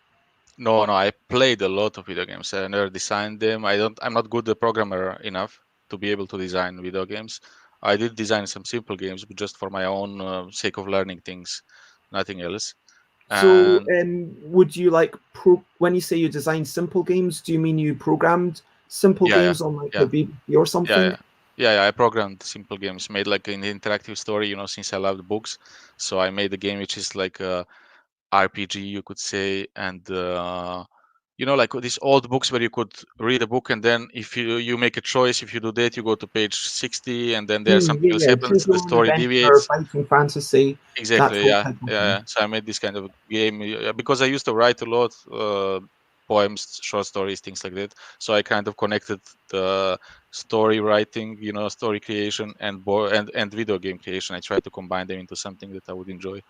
No, no, I played a lot of video games. I never designed them. I'm not good a programmer enough to be able to design video games. I did design some simple games, but just for my own sake of learning things, nothing else. So And would you like when you say you designed simple games, do you mean you programmed simple yeah, yeah, games on like a yeah. BBB or Yeah, something? yeah, yeah. I programmed simple games, made like an interactive story. Since I loved books, so I made a game which is like a RPG, you could say, and like these old books where you could read a book, and then if you make a choice, if you do that, you go to page 60, and then there's something else Yeah, happens, choose the your own story adventure, deviates. fighting fantasy, that Exactly, whole yeah, type of yeah. thing. Yeah. So I made this kind of game because I used to write a lot, poems, short stories, things like that. So I kind of connected the story writing, story creation, and video game creation. I tried to combine them into something that I would enjoy.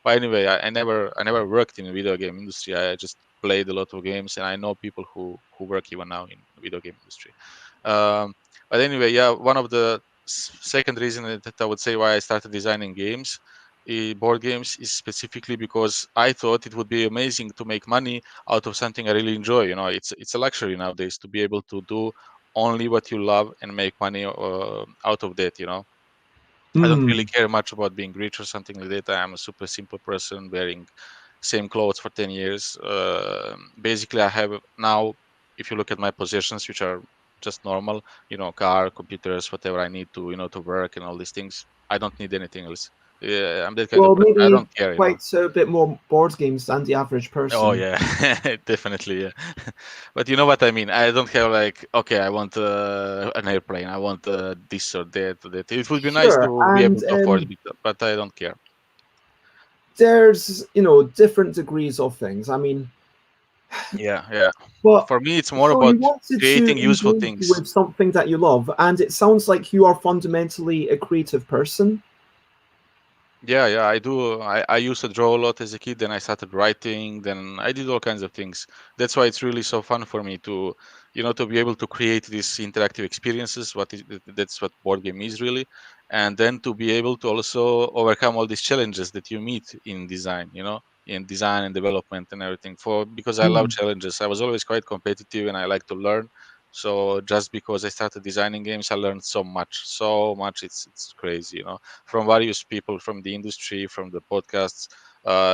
But anyway, I never worked in the video game industry. I just played a lot of games, and I know people who work even now in the video game industry. Um, but anyway, yeah, one of the second reason that I would say why I started designing games, board games, is specifically because I thought it would be amazing to make money out of something I really enjoy. It's a luxury nowadays to be able to do only what you love and make money out of that. I don't really care much about being rich or something like that. I am a super simple person wearing same clothes for 10 years. Basically, I have now, if you look at my possessions, which are just normal, car, computers, whatever I need to work and all these things. I don't need anything else. Yeah, I'm that kind of Well, person. I maybe don't care. quite a bit more board games than the average Oh person. yeah, definitely, yeah. But you know what I mean. I don't have like, okay, I want an airplane. I want this or that, or that. It would be nice Sure, to be and able to afford it, but I don't care. there's different degrees of things. I mean, Yeah, yeah. but For me, it's more so you about wanted to creating useful engage things. with something that you love, and it sounds like you are fundamentally a creative person. Yeah, yeah, I do. I used to draw a lot as a kid, then I started writing, then I did all kinds of things. That's why it's really so fun for me to be able to create these interactive experiences. That's what board game is really, and then to be able to also overcome all these challenges that you meet in design and development and everything. Because I love challenges. I was always quite competitive, and I like to learn. So just because I started designing games, I learned so much, so much. It's crazy. From various people from the industry, from the podcasts,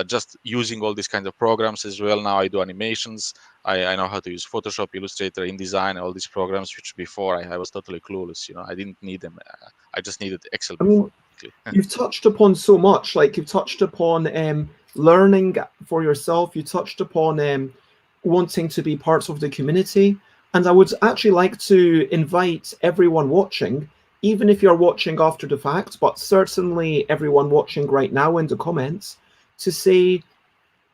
just using all these kinds of programs as well. Now I do animations. I know how to use Photoshop, Illustrator, InDesign, all these programs, which before I was totally clueless. I didn't need them. I just needed Excel I before, mean, basically. you've touched upon so much. Like you've touched upon learning for yourself. You touched upon wanting to be part of the community. And I would actually like to invite everyone watching, even if you're watching after the fact, but certainly everyone watching right now in the comments, to say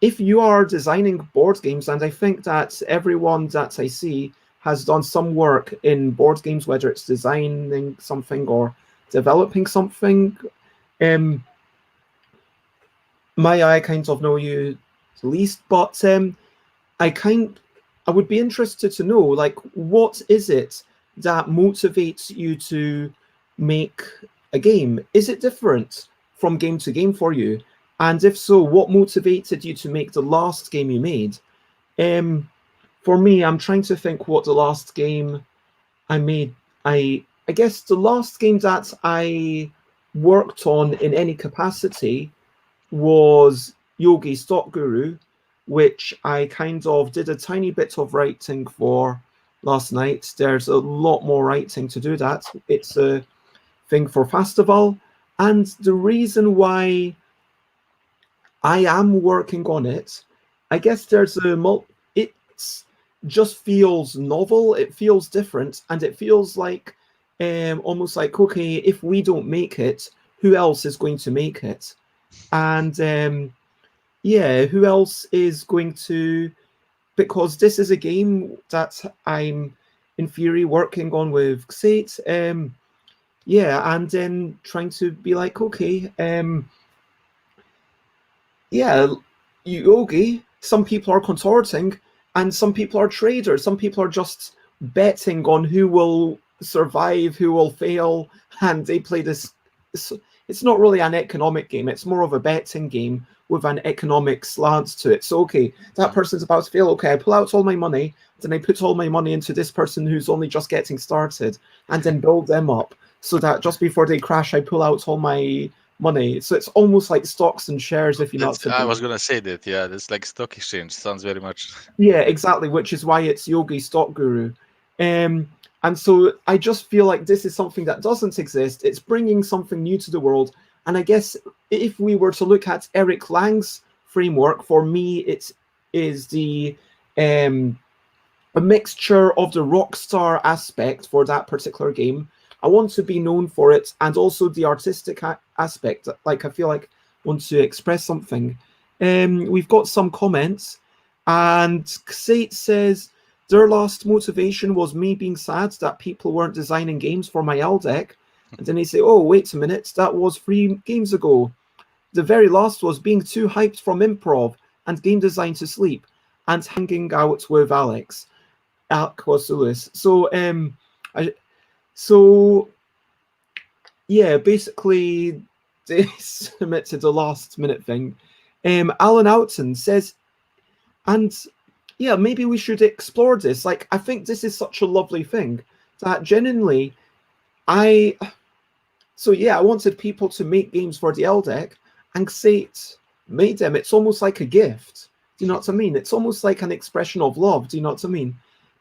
if you are designing board games, and I think that everyone that I see has done some work in board games, whether it's designing something or developing something. Maya, I kind of know you the least, but I would be interested to know, like, what is it that motivates you to make a game? Is it different from game to game for you? And if so, what motivated you to make the last game you made? Um, for me, I'm trying to think what the last game I made. I guess the last game that I worked on in any capacity was Yogi Stock Guru, which I kind of did a tiny bit of writing for last night. There's a lot more writing to do that. It's a thing for festival. And the reason why I am working on it, I guess there's it just feels novel, it feels different, and it feels like almost like, okay, if we don't make it, who else is going to make it? And yeah, who else is going to? Because this is a game that I'm in theory working on with Xate. Yeah, and then trying to be like, okay, yeah, Yogi. Some people are contorting, and some people are traders. Some people are just betting on who will survive, who will fail, and they play this. It's not really an economic game. It's more of a betting game with an economic slant to it. So, okay, that person's about to fail. Okay, I pull out all my money, then I put all my money into this person who's only just getting started, and then build them up so that just before they crash, I pull out all my money. So it's almost like stocks and shares, if you know what I I mean. was gonna say that. Yeah, that's like stock exchange. Sounds very much. Yeah, exactly, which is why it's Yogi Stock Guru. And so I just feel like this is something that doesn't exist. It's bringing something new to the world. And I guess if we were to look at Eric Lang's framework, for me, it is the a mixture of the rockstar aspect for that particular game. I want to be known for it, and also the artistic aspect. Like I feel like I want to express something. We've got some comments, and Xate says their last motivation was me being sad that people weren't designing games for my L deck, and then they say, "Oh, wait a minute, that was 3 games ago." The very last was being too hyped from improv and game design to sleep, and hanging out with Alex. Aquasulis. So yeah, basically they submitted a last minute thing. Alan Oughton says, and yeah, maybe we should explore this. Like, I think this is such a lovely thing that genuinely I wanted people to make games for the L deck, and Xate made them. It's almost like a gift. Do you know what I mean? It's almost like an expression of love. Do you know what I mean?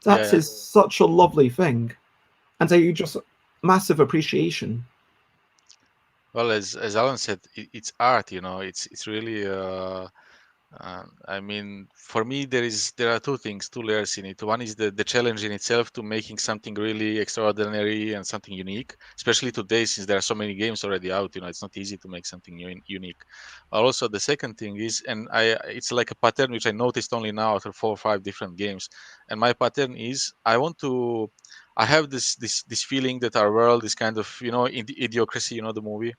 That is such a lovely thing, and I just massive appreciation. Well, as Alan said, it's art. It's really. I mean, for me, there are two layers in it. One is the challenge in itself to making something really extraordinary and something unique, especially today since there are so many games already out. It's not easy to make something unique. Also, the second thing is, and it's like a pattern which I noticed only now after 4 or 5 different games. And my pattern is, I have this feeling that our world is kind of, Idiocracy, the movie.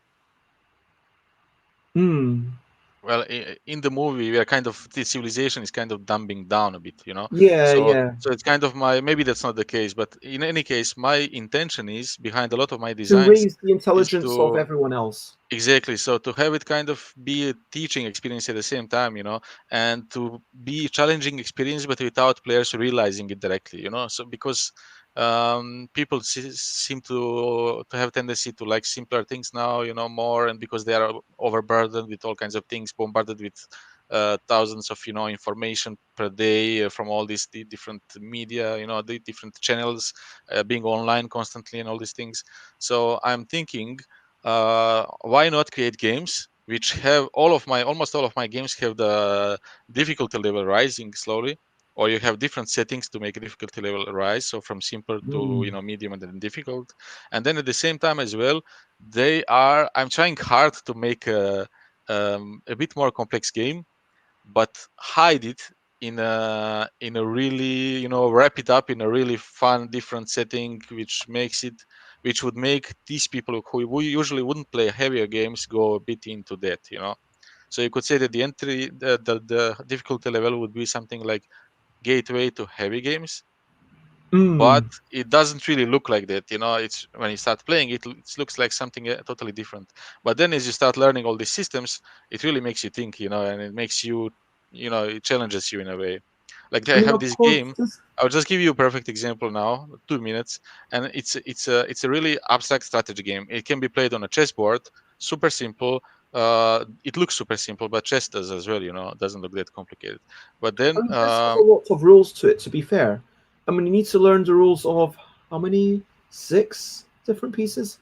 Well, in the movie, we are kind of, the civilization is kind of dumbing down a bit, Yeah. So it's kind of maybe that's not the case, but in any case, my intention is behind a lot of my To designs raise the is intelligence of to everyone else. exactly, so to have it kind of be a teaching experience at the same time, and to be a challenging experience, but without players realizing it directly, so because people seem to have tendency to like simpler things now, more, and because they are overburdened with all kinds of things, bombarded with thousands of information per day from all these different media, the different channels, being online constantly and all these things. So I'm thinking, why not create games which have almost all of my games have the difficulty level rising slowly, or you have different settings to make a difficulty level rise, so from simple to medium and then difficult. And then at the same time as well, I'm trying hard to make a bit more complex game, but hide it in a really, wrap it up in a really fun different setting, which would make these people who usually wouldn't play heavier games go a bit into that. So you could say that the difficulty level would be something like gateway to heavy games, but it doesn't really look like that. It's when you start playing it looks like something totally different. But then as you start learning all these systems, it really makes you think, and it makes you, it challenges you in a way. Like I I mean, have of this course, game. I'll just give you a perfect example now, 2 minutes, and it's a really abstract strategy game. It can be played on a chessboard, super simple. It looks super simple, but chess does as well. It doesn't look that complicated. But then, this has a lot of rules to it, to be fair. I mean, you need to learn the rules of how many? 6 different pieces?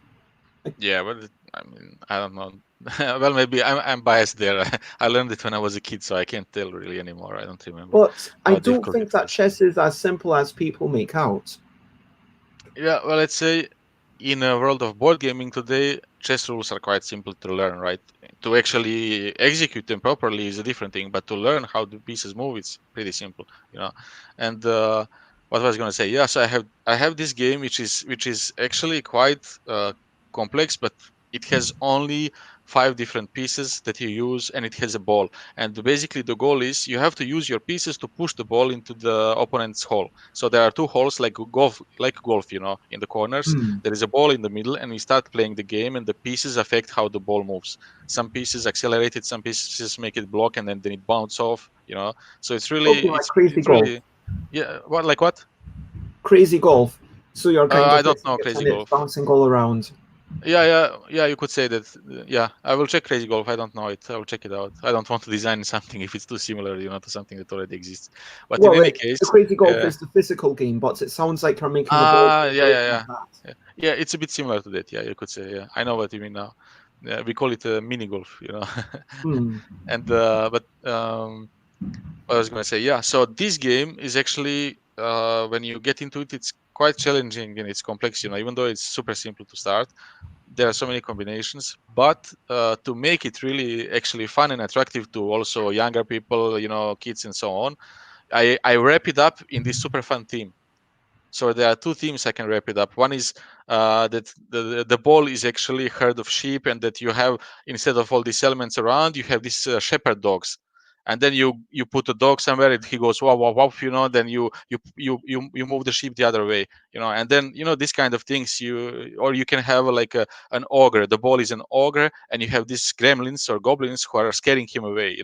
yeah, but I mean, I don't know. Well, maybe I'm biased there. I learned it when I was a kid, so I can't tell really anymore. I don't remember But I how don't difficult think it that was. chess is as simple as people make out. Yeah, well, let's say in a world of board gaming today, chess rules are quite simple to learn, right? To actually execute them properly is a different thing, but to learn how the pieces move, it's pretty simple. And what was I going to say? Yeah, so I have this game which is actually quite complex, but it has only 5 different pieces that you use, and it has a ball. And basically, the goal is you have to use your pieces to push the ball into the opponent's hole. So there are 2 holes like golf, in the corners. There is a ball in the middle, and we start playing the game, and the pieces affect how the ball moves. Some pieces accelerate it, some pieces make it block, and then it bounce off. So it's really, Okay, like Crazy it's Golf. really, yeah. What, like what? Crazy Golf. So you're kind I of don't hitting know it Crazy and it's Golf. bouncing all around. Yeah. You could say that. Yeah, I will check Crazy Golf. I don't know it. I will check it out. I don't want to design something if it's too similar, to something that already exists. But in Well, any the case, Crazy Golf yeah. is the physical game, but it sounds like you're making a board game version of that. Yeah. It's a bit similar to that. Yeah, you could say. Yeah, I know what you mean now. Yeah, we call it mini golf. And but what I was going to say, yeah. So this game is actually when you get into it, it's quite challenging and it's complex. Even though it's super simple to start, there are so many combinations. But to make it really actually fun and attractive to also younger people, kids and so on, I wrap it up in this super fun theme. So there are two themes I can wrap it up. One is that the ball is actually a herd of sheep, and that you have, instead of all these elements around, you have these shepherd dogs. And then you put a dog somewhere, and he goes wow wow wow. Then you move the sheep the other way. And then this kind of things. Or you can have like an ogre. The ball is an ogre, and you have these gremlins or goblins who are scaring him away.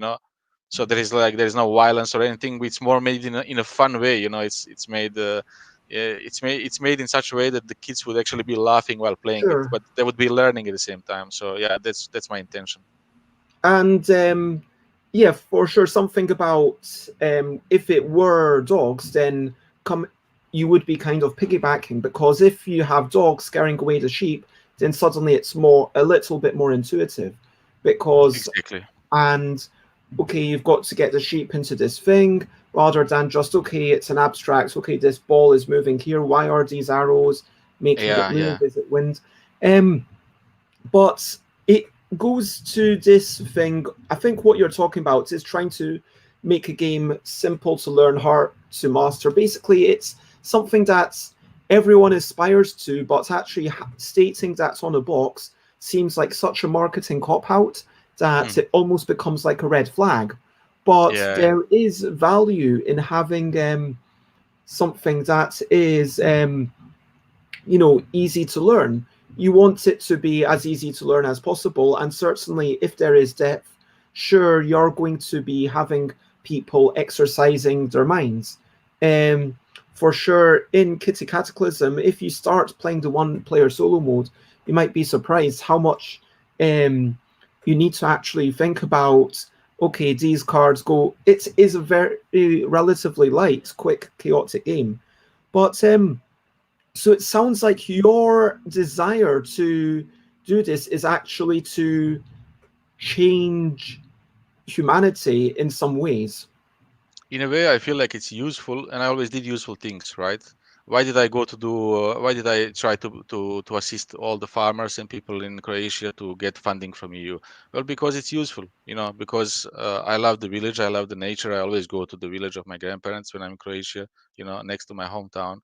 So there is no violence or anything. It's more made in a fun way. It's made. It's made in such a way that the kids would actually be laughing while playing it, Sure. but they would be learning at the same time. So yeah, that's my intention. And yeah, for sure, something about if it were dogs, then you would be kind of piggybacking, because if you have dogs scaring away the sheep, then suddenly it's a little bit more intuitive, because Exactly. and okay, you've got to get the sheep into this thing, rather than just, okay, it's an abstract, okay, this ball is moving here, why are these arrows making it Yeah. move? Is it wind? But it goes to this thing. I think what you're talking about is trying to make a game simple to learn, hard to master. Basically, it's something that everyone aspires to, but actually stating that's on a box seems like such a marketing cop-out that it almost becomes like a red flag. But Yeah. there is value in having something that is easy to learn. You want it to be as easy to learn as possible, and certainly if there is depth, sure, you're going to be having people exercising their minds. For sure, in Kitty Cataclysm, if you start playing the one-player solo mode, you might be surprised how much you need to actually think about. Okay, these cards go. It is a very relatively light, quick, chaotic game, but so it sounds like your desire to do this is actually to change humanity in some ways. In a way, I feel like it's useful, and I always did useful things, right? Why did I go to do? Why did I try to assist all the farmers and people in Croatia to get funding from EU? Well, because it's useful, because I love the village, I love the nature. I always go to the village of my grandparents when I'm in Croatia, next to my hometown.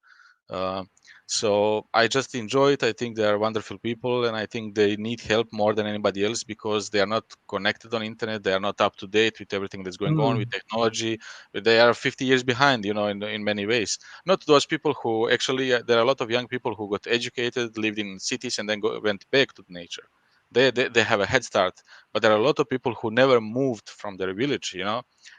Uh, so I just enjoy it. I think they are wonderful people, and I think they need help more than anybody else, because they are not connected on internet. They are not up to date with everything that's going on with technology. But they are 50 years behind, in many ways. Not those people who actually, there are a lot of young people who got educated, lived in cities, and then went back to nature. They have a head start, but there are a lot of people who never moved from their village,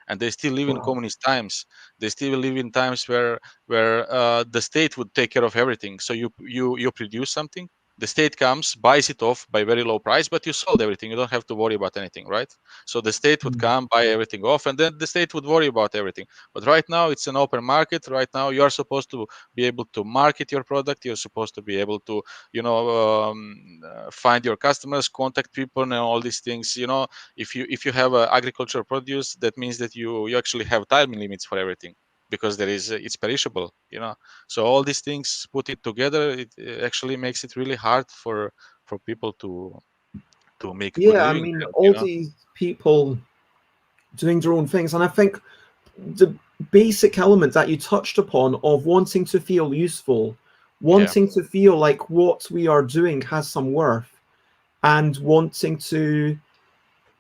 and they still live in Wow. communist times. They still live in times where the state would take care of everything. So you produce something, the state comes, buys it off by very low price, but you sold everything. You don't have to worry about anything, right? So the state would come, buy everything off, and then the state would worry about everything. But right now it's an open market. Right now you are supposed to be able to market your product. You're supposed to be able to find your customers, contact people, and all these things. If you have agricultural produce, that means that you actually have time limits for everything, because it's perishable. So all these things put it together, it actually makes it really hard for people to make a good Yeah, I living mean, there. all these people doing their own things, and I think the basic element that you touched upon of wanting to feel useful, wanting to feel like what we are doing has some worth, and wanting to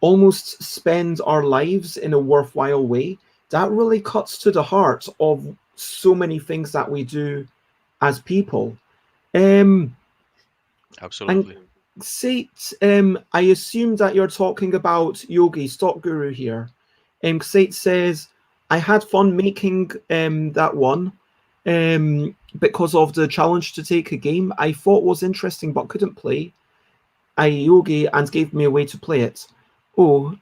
almost spend our lives in a worthwhile way, that really cuts to the heart of so many things that we do as people. Absolutely. And Sate, I assume that you're talking about Yogi, Stock Guru here. Sate says, I had fun making that one because of the challenge to take a game I thought was interesting but couldn't play. Yogi and gave me a way to play it. Oh,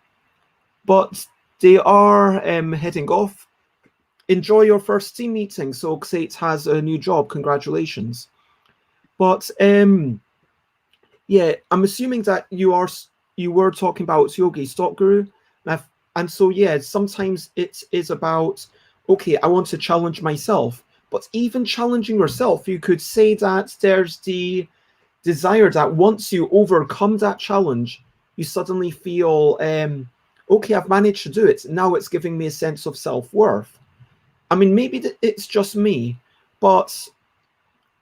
but they are heading off. Enjoy your first team meeting. So Sate has a new job. Congratulations. But yeah, I'm assuming that you were talking about Yogi Stock Guru, and so yeah, sometimes it is about, okay, I want to challenge myself, But even challenging yourself, you could say that there's the desire that once you overcome that challenge, you suddenly feel, okay, I've managed to do it. Now it's giving me a sense of self-worth. I mean, maybe it's just me, but,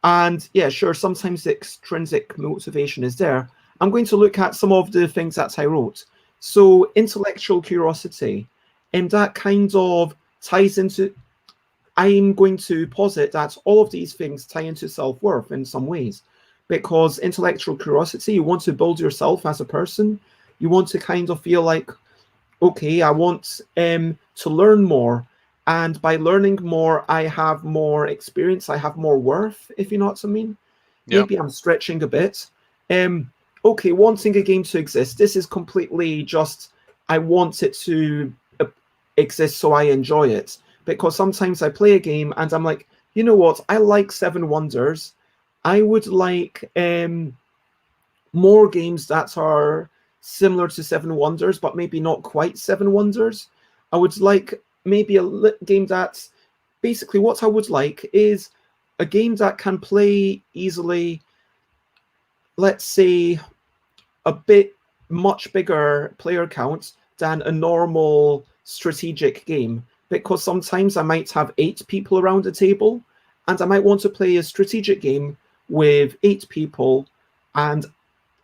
and yeah, sure, sometimes the extrinsic motivation is there. I'm going to look at some of the things that I wrote. So intellectual curiosity, and that kind of ties into, I'm going to posit that all of these things tie into self-worth in some ways, because intellectual curiosity, you want to build yourself as a person. You want to kind of feel like, okay, I want to learn more. And by learning more, I have more experience. I have more worth, if you know what I mean. Yeah. Maybe I'm stretching a bit. Okay, wanting a game to exist. This is completely just, I want it to exist so I enjoy it. Because sometimes I play a game and I'm like, you know what? I like Seven Wonders. I would like more games that are similar to Seven Wonders, but maybe not quite Seven Wonders. I would like maybe a game that's basically, what I would like is a game that can play easily, let's say, a bit much bigger player count than a normal strategic game. Because sometimes I might have 8 people around the table, and I might want to play a strategic game with 8 people, and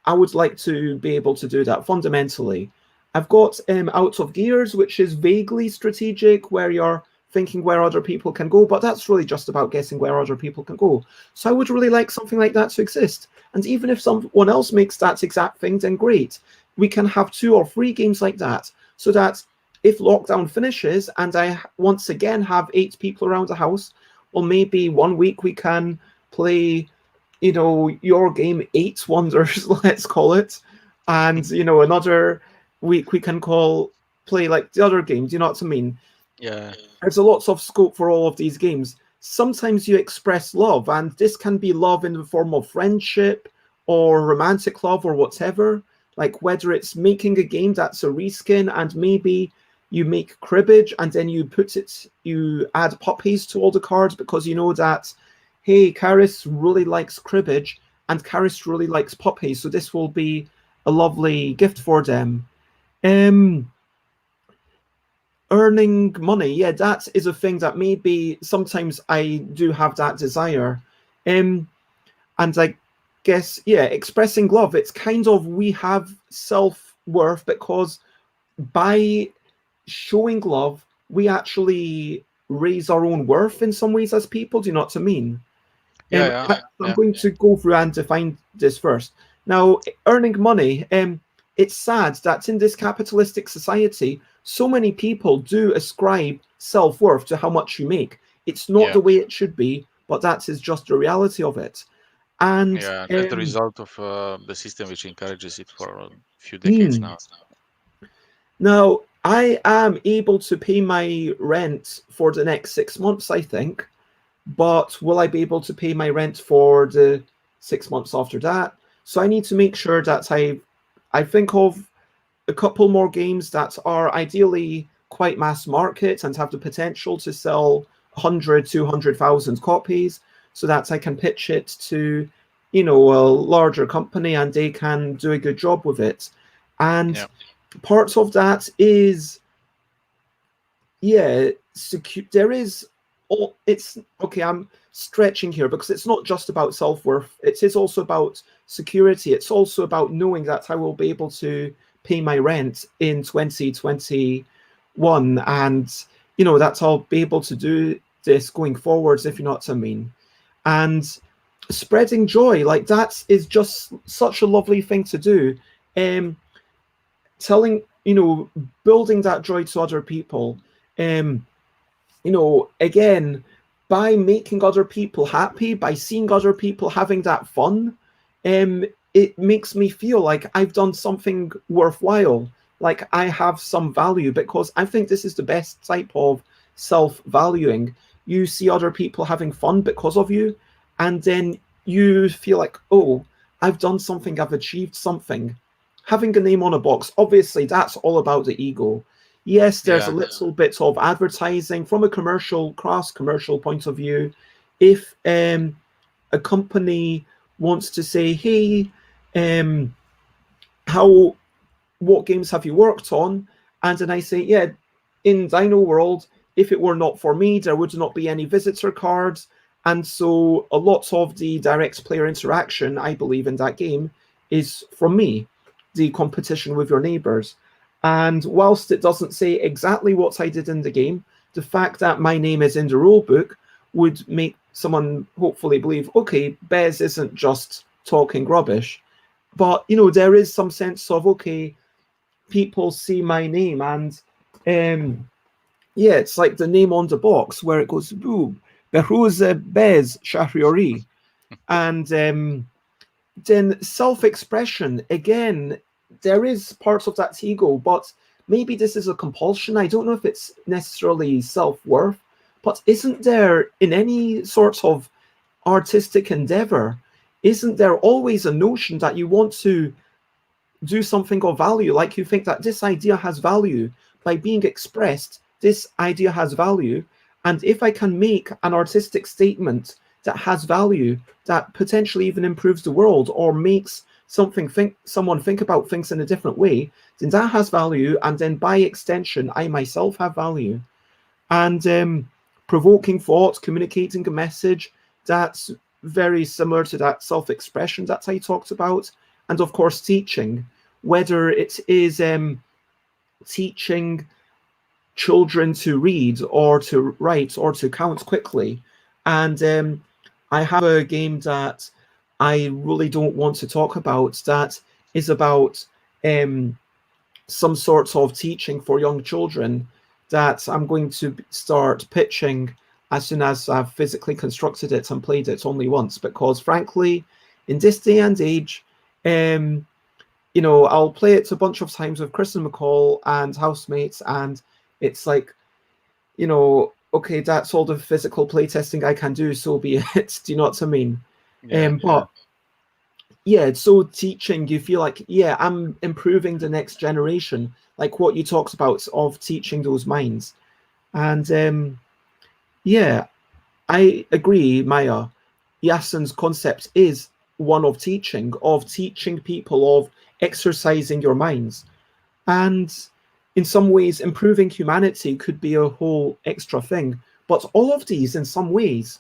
I would like to be able to do that fundamentally. I've got Out of Gears, which is vaguely strategic, where you're thinking where other people can go, but that's really just about guessing where other people can go. So I would really like something like that to exist. And even if someone else makes that exact thing, then great. We can have 2 or 3 games like that, so that if lockdown finishes and I once again have 8 people around the house, well, maybe one week we can play, you know, your game 8 Wonders, let's call it. And, you know, another week we can play like the other games, you know what I mean? Yeah. There's a lots of scope for all of these games. Sometimes you express love, and this can be love in the form of friendship or romantic love or whatever. Like whether it's making a game that's a reskin and maybe you make cribbage and then you add puppies to all the cards because you know that, hey, Karis really likes cribbage and Karis really likes puppies, so this will be a lovely gift for them. Earning money, yeah, that is a thing that maybe sometimes I do have that desire. And I guess, yeah, expressing love, it's kind of, we have self-worth because by showing love, we actually raise our own worth in some ways as people. Do you know what I mean? I'm going to go through and define this first. Now, earning money, it's sad that in this capitalistic society, so many people do ascribe self-worth to how much you make. It's not the way it should be, but that is just the reality of it. And that's the result of the system which encourages it for a few decades now. Now, I am able to pay my rent for the next 6 months, I think. But will I be able to pay my rent for the 6 months after that? So I need to make sure that I think of a couple more games that are ideally quite mass market and have the potential to sell 100, 200,000 copies so that I can pitch it to, you know, a larger company and they can do a good job with it. And parts of that is, yeah, there is, it's, okay, I'm stretching here because it's not just about self-worth. It is also about security. It's also about knowing that I will be able to pay my rent in 2021 and, you know, that I'll be able to do this going forwards, if you know what I mean. And spreading joy, like that is just such a lovely thing to do. Telling, you know, building that joy to other people. You know, again, by making other people happy, by seeing other people having that fun, it makes me feel like I've done something worthwhile, like I have some value, because I think this is the best type of self-valuing. You see other people having fun because of you, and then you feel like, oh, I've done something, I've achieved something. Having a name on a box, obviously, that's all about the ego. Yes, there's a little bit of advertising from a commercial point of view. if a company wants to say, hey, what games have you worked on? And then I say, yeah, in Dino World, if it were not for me, there would not be any visitor cards. And so a lot of the direct player interaction, I believe, in that game is from me, the competition with your neighbors. And whilst it doesn't say exactly what I did in the game, the fact that my name is in the rulebook would make someone hopefully believe, okay, Bez isn't just talking rubbish. But, there is some sense of, okay, people see my name, and yeah, it's like the name on the box where it goes, "Boo, Behruz Bez Shahriori," and then self-expression again. There is parts of that ego, but maybe this is a compulsion. I don't know if it's necessarily self-worth, but isn't there in any sort of artistic endeavor? Isn't there always a notion that you want to do something of value, like you think that this idea has value by being expressed, this idea has value, and if I can make an artistic statement that has value, that potentially even improves the world or makes someone think about things in a different way, then that has value, and then by extension I myself have value. And provoking thought, communicating a message, that's very similar to that self-expression that I talked about. And of course, teaching, whether it is teaching children to read or to write or to count quickly. And I have a game that I really don't want to talk about that is about some sorts of teaching for young children that I'm going to start pitching as soon as I've physically constructed it and played it only once, because frankly, in this day and age, I'll play it a bunch of times with Chris and McCall and housemates, and it's like, okay, that's all the physical playtesting I can do, so be it. Do you know what I mean? But yeah, so teaching, you feel like, yeah, I'm improving the next generation, like what you talked about of teaching those minds. And yeah, I agree, Meier. Jasen's concept is one of teaching people, of exercising your minds. And in some ways, improving humanity could be a whole extra thing. But all of these, in some ways,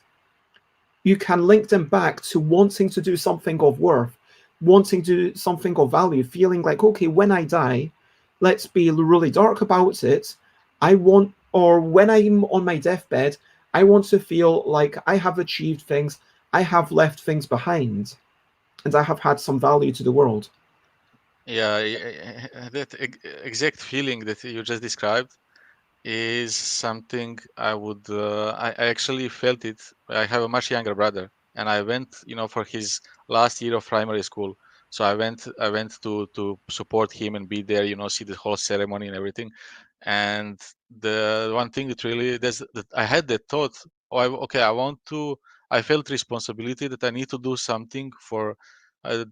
you can link them back to wanting to do something of worth, wanting to do something of value, feeling like, okay, when I die, let's be really dark about it. Or when I'm on my deathbed, I want to feel like I have achieved things, I have left things behind, and I have had some value to the world. Yeah, that exact feeling that you just described is something I would. I actually felt it. I have a much younger brother, and I went, for his last year of primary school. So I went to support him and be there, see the whole ceremony and everything. And the one thing that really, that I had that thought. Oh, okay, I want to. I felt responsibility that I need to do something for. Uh,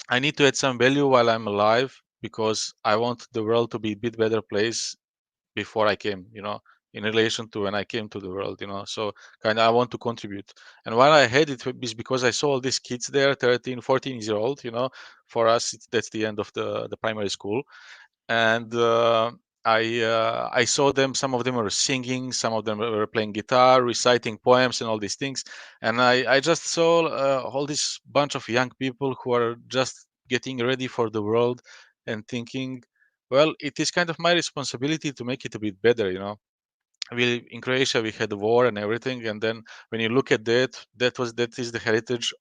I need to add some value while I'm alive, because I want the world to be a bit better place before I came, in relation to when I came to the world, So kind of I want to contribute. And while I had it is because I saw all these kids there, 13, 14 years old, For us, that's the end of the primary school. And I saw them. Some of them were singing, some of them were playing guitar, reciting poems, and all these things. And I just saw all this bunch of young people who are just getting ready for the world and thinking, well, it is kind of my responsibility to make it a bit better. We in Croatia, we had war and everything, and then when you look at that is the heritage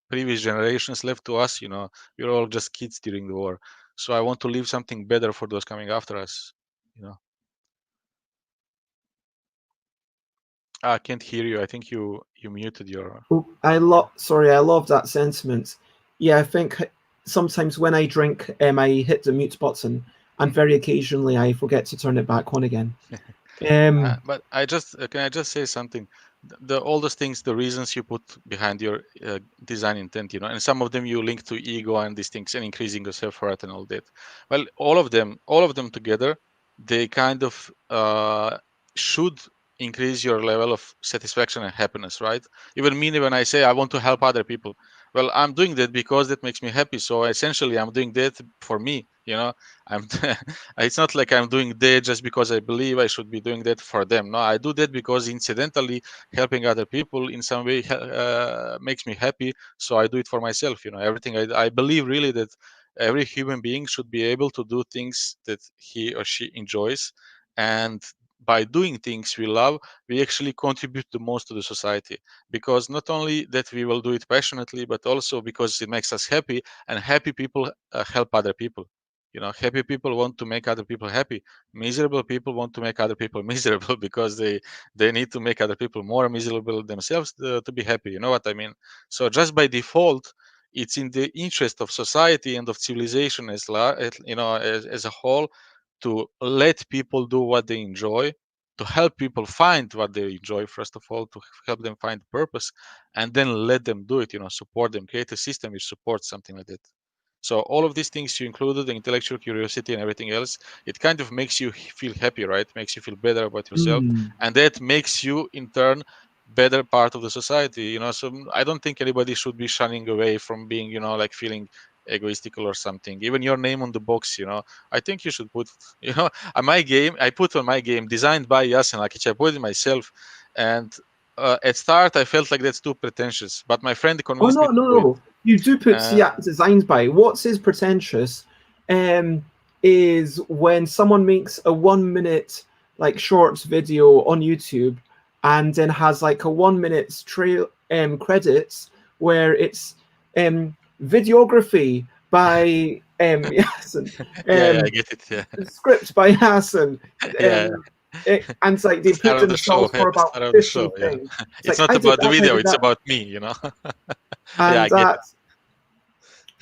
previous generations left to us. We were all just kids during the war. So I want to leave something better for those coming after us. I can't hear you. I think you muted your. Oh, I love that sentiment. Yeah, I think sometimes when I drink, I hit the mute button, and very occasionally I forget to turn it back on again. But can I just say something? All those things, the reasons you put behind your design intent, and some of them you link to ego and these things and increasing your self-worth and all that. Well, all of them together, they kind of should increase your level of satisfaction and happiness, right? Even me, when I say I want to help other people, well, I'm doing that because that makes me happy. So essentially, I'm doing that for me. I'm. It's not like I'm doing that just because I believe I should be doing that for them. No, I do that because incidentally, helping other people in some way makes me happy. So I do it for myself. Everything I believe really that every human being should be able to do things that he or she enjoys, and by doing things we love, we actually contribute the most to the society, because not only that we will do it passionately, but also because it makes us happy, and happy people help other people. Happy people want to make other people happy. Miserable people want to make other people miserable because they need to make other people more miserable themselves to be happy. You know what I mean? So just by default, it's in the interest of society and of civilization as a whole, to let people do what they enjoy, to help people find what they enjoy, first of all, to help them find purpose, and then let them do it, support them, create a system which supports something like that. So all of these things you included, the intellectual curiosity and everything else, it kind of makes you feel happy, right? Makes you feel better about yourself. And that makes you, in turn, better part of the society. So I don't think anybody should be shunning away from being, like feeling egoistical or something. Even your name on the box, I think you should put, on my game, I put on my game, designed by Jasen Lakic. I put it myself. And at start, I felt like that's too pretentious. But my friend Oh convinced me no, to no, do it. no! You do put designs by. What's is pretentious? Is when someone makes a 1 minute like short video on YouTube, and then has like a 1 minute trail credits where it's videography by Jasen, Yeah, I get it. Yeah, script by Jasen, yeah. and it's like they Start put of the show. themselves Yeah, for the about start of the 50 show. Yeah, things. It's it's like not I did about the that, I video. did It's that, about me. Yeah, and I get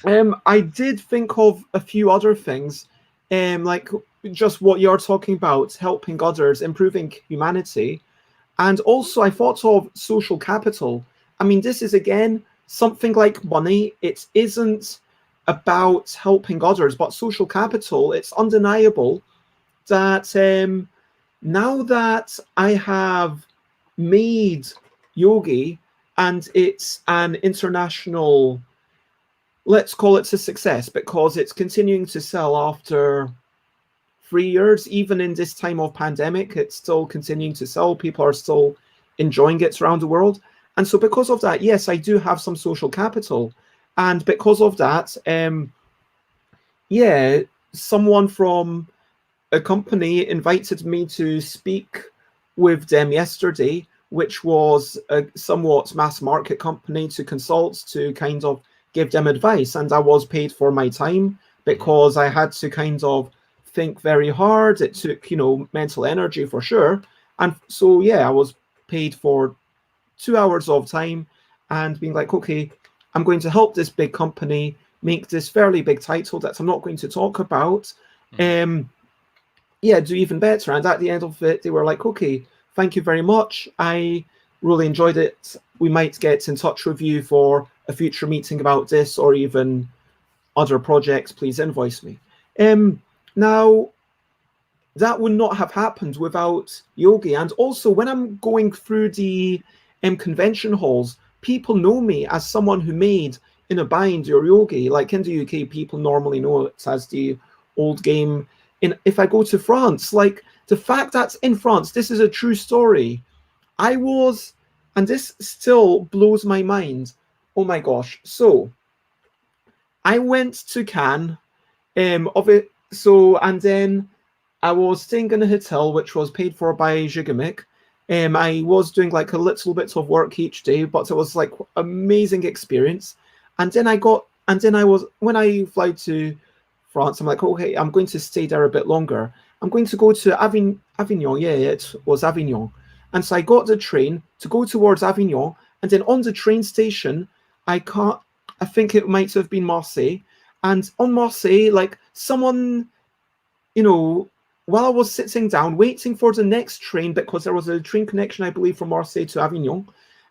it. I did think of a few other things, like just what you're talking about, helping others, improving humanity. And also, I thought of social capital. I mean, this is again something like money. It isn't about helping others, but social capital. It's undeniable that now that I have made Yogi and it's an international, let's call it a success, because it's continuing to sell after 3 years, even in this time of pandemic, it's still continuing to sell. People are still enjoying it around the world. And so because of that, yes, I do have some social capital. And because of that, yeah, someone from a company invited me to speak with them yesterday, which was a somewhat mass market company, to consult, to kind of give them advice. And I was paid for my time because I had to kind of think very hard. It took, mental energy for sure. And so, yeah, I was paid for 2 hours of time and being like, okay, I'm going to help this big company make this fairly big title that I'm not going to talk about. Do even better. And at the end of it, they were like, okay, thank you very much. I really enjoyed it. We might get in touch with you for a future meeting about this or even other projects. Please invoice me. Now, that would not have happened without Yogi. And also, when I'm going through the convention halls, people know me as someone who made In a Bind or Yogi. Like in the UK, people normally know it as the old game. If I go to France, like the fact that's in France, this is a true story. And this still blows my mind. Oh my gosh. So I went to Cannes and then I was staying in a hotel which was paid for by Gigamic. I was doing like a little bit of work each day, but it was like amazing experience. And then when I fly to France, I'm like, okay, I'm going to stay there a bit longer. I'm going to go to Avignon. Yeah, it was Avignon. And so I got the train to go towards Avignon. And then on the train station, I think it might have been Marseille. And on Marseille, like someone, while I was sitting down waiting for the next train, because there was a train connection, I believe, from Marseille to Avignon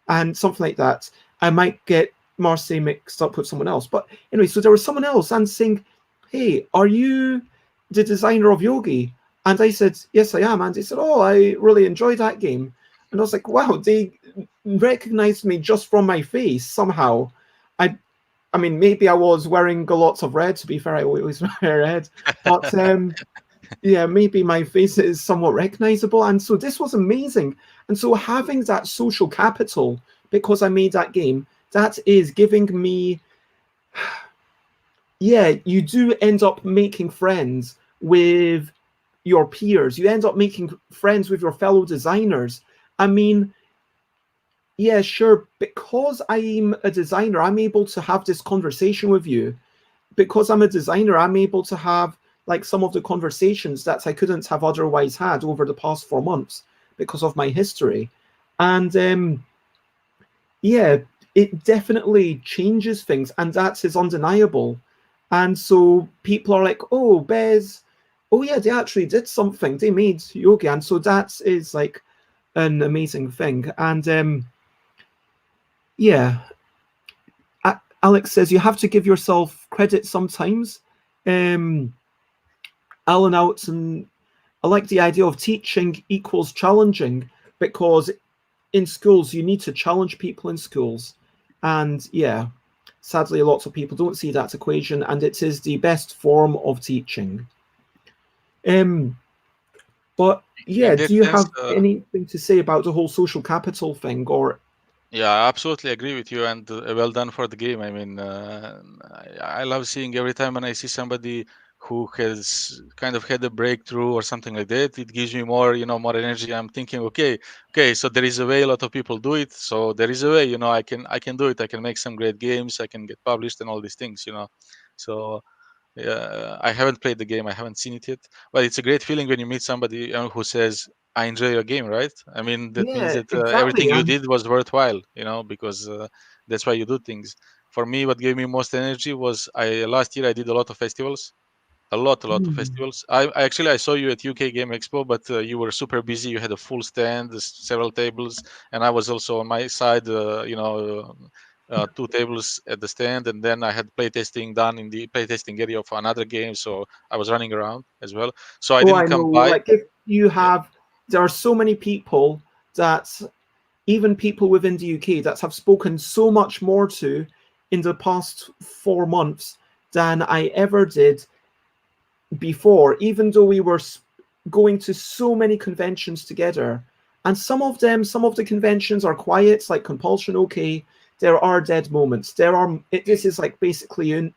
and something like that. I might get Marseille mixed up with someone else. But anyway, so there was someone else and saying, hey, are you the designer of Yogi? And I said, yes, I am. And he said, oh, I really enjoyed that game. And I was like, wow, they recognized me just from my face somehow. I I mean, maybe I was wearing lots of red. To be fair, I always wear red. But yeah, maybe my face is somewhat recognizable. And so this was amazing. And so having that social capital, because I made that game, that is giving me, yeah, you do end up making friends with your peers. You end up making friends with your fellow designers. I mean, yeah, sure, because I'm a designer, I'm able to have this conversation with you. Because I'm a designer, I'm able to have like some of the conversations that I couldn't have otherwise had over the past 4 months because of my history. And yeah, it definitely changes things, and that is undeniable. And so people are like, oh, Bez, oh yeah, they actually did something. They made Yogi. And so that is like an amazing thing. And yeah, Alex says you have to give yourself credit sometimes. Um, Alan Outson, I like the idea of teaching equals challenging, because in schools you need to challenge people in schools. And yeah, sadly, lots of people don't see that equation, and it is the best form of teaching. Um, but In yeah, that do you sense, have anything to say about the whole social capital thing? Or yeah, I absolutely agree with you, and well done for the game. I mean, I love seeing every time when I see somebody who has kind of had a breakthrough or something like that. It gives me more, more energy. I'm thinking, okay, so there is a way. A lot of people do it, so there is a way. I can do it. I can make some great games. I can get published and all these things. So yeah, I haven't played the game. I haven't seen it yet, but it's a great feeling when you meet somebody who says, "I enjoy your game," right? I mean, that means yeah, that everything exactly. you And did was worthwhile, because that's why you do things. For me, what gave me most energy was I last year I did a lot of festivals, a lot of mm, festivals. I actually I saw you at UK Game Expo, but you were super busy. You had a full stand, several tables, and I was also on my side. Two tables at the stand, and then I had playtesting done in the playtesting area for another game. So I was running around as well. So I oh, didn't I know. come by. Like if you Yeah, have, there are so many people that even people within the UK that have spoken so much more to in the past 4 months than I ever did before, even though we were going to so many conventions together. And some of the conventions are quiet, like Compulsion. Okay, there are dead moments. This is like basically in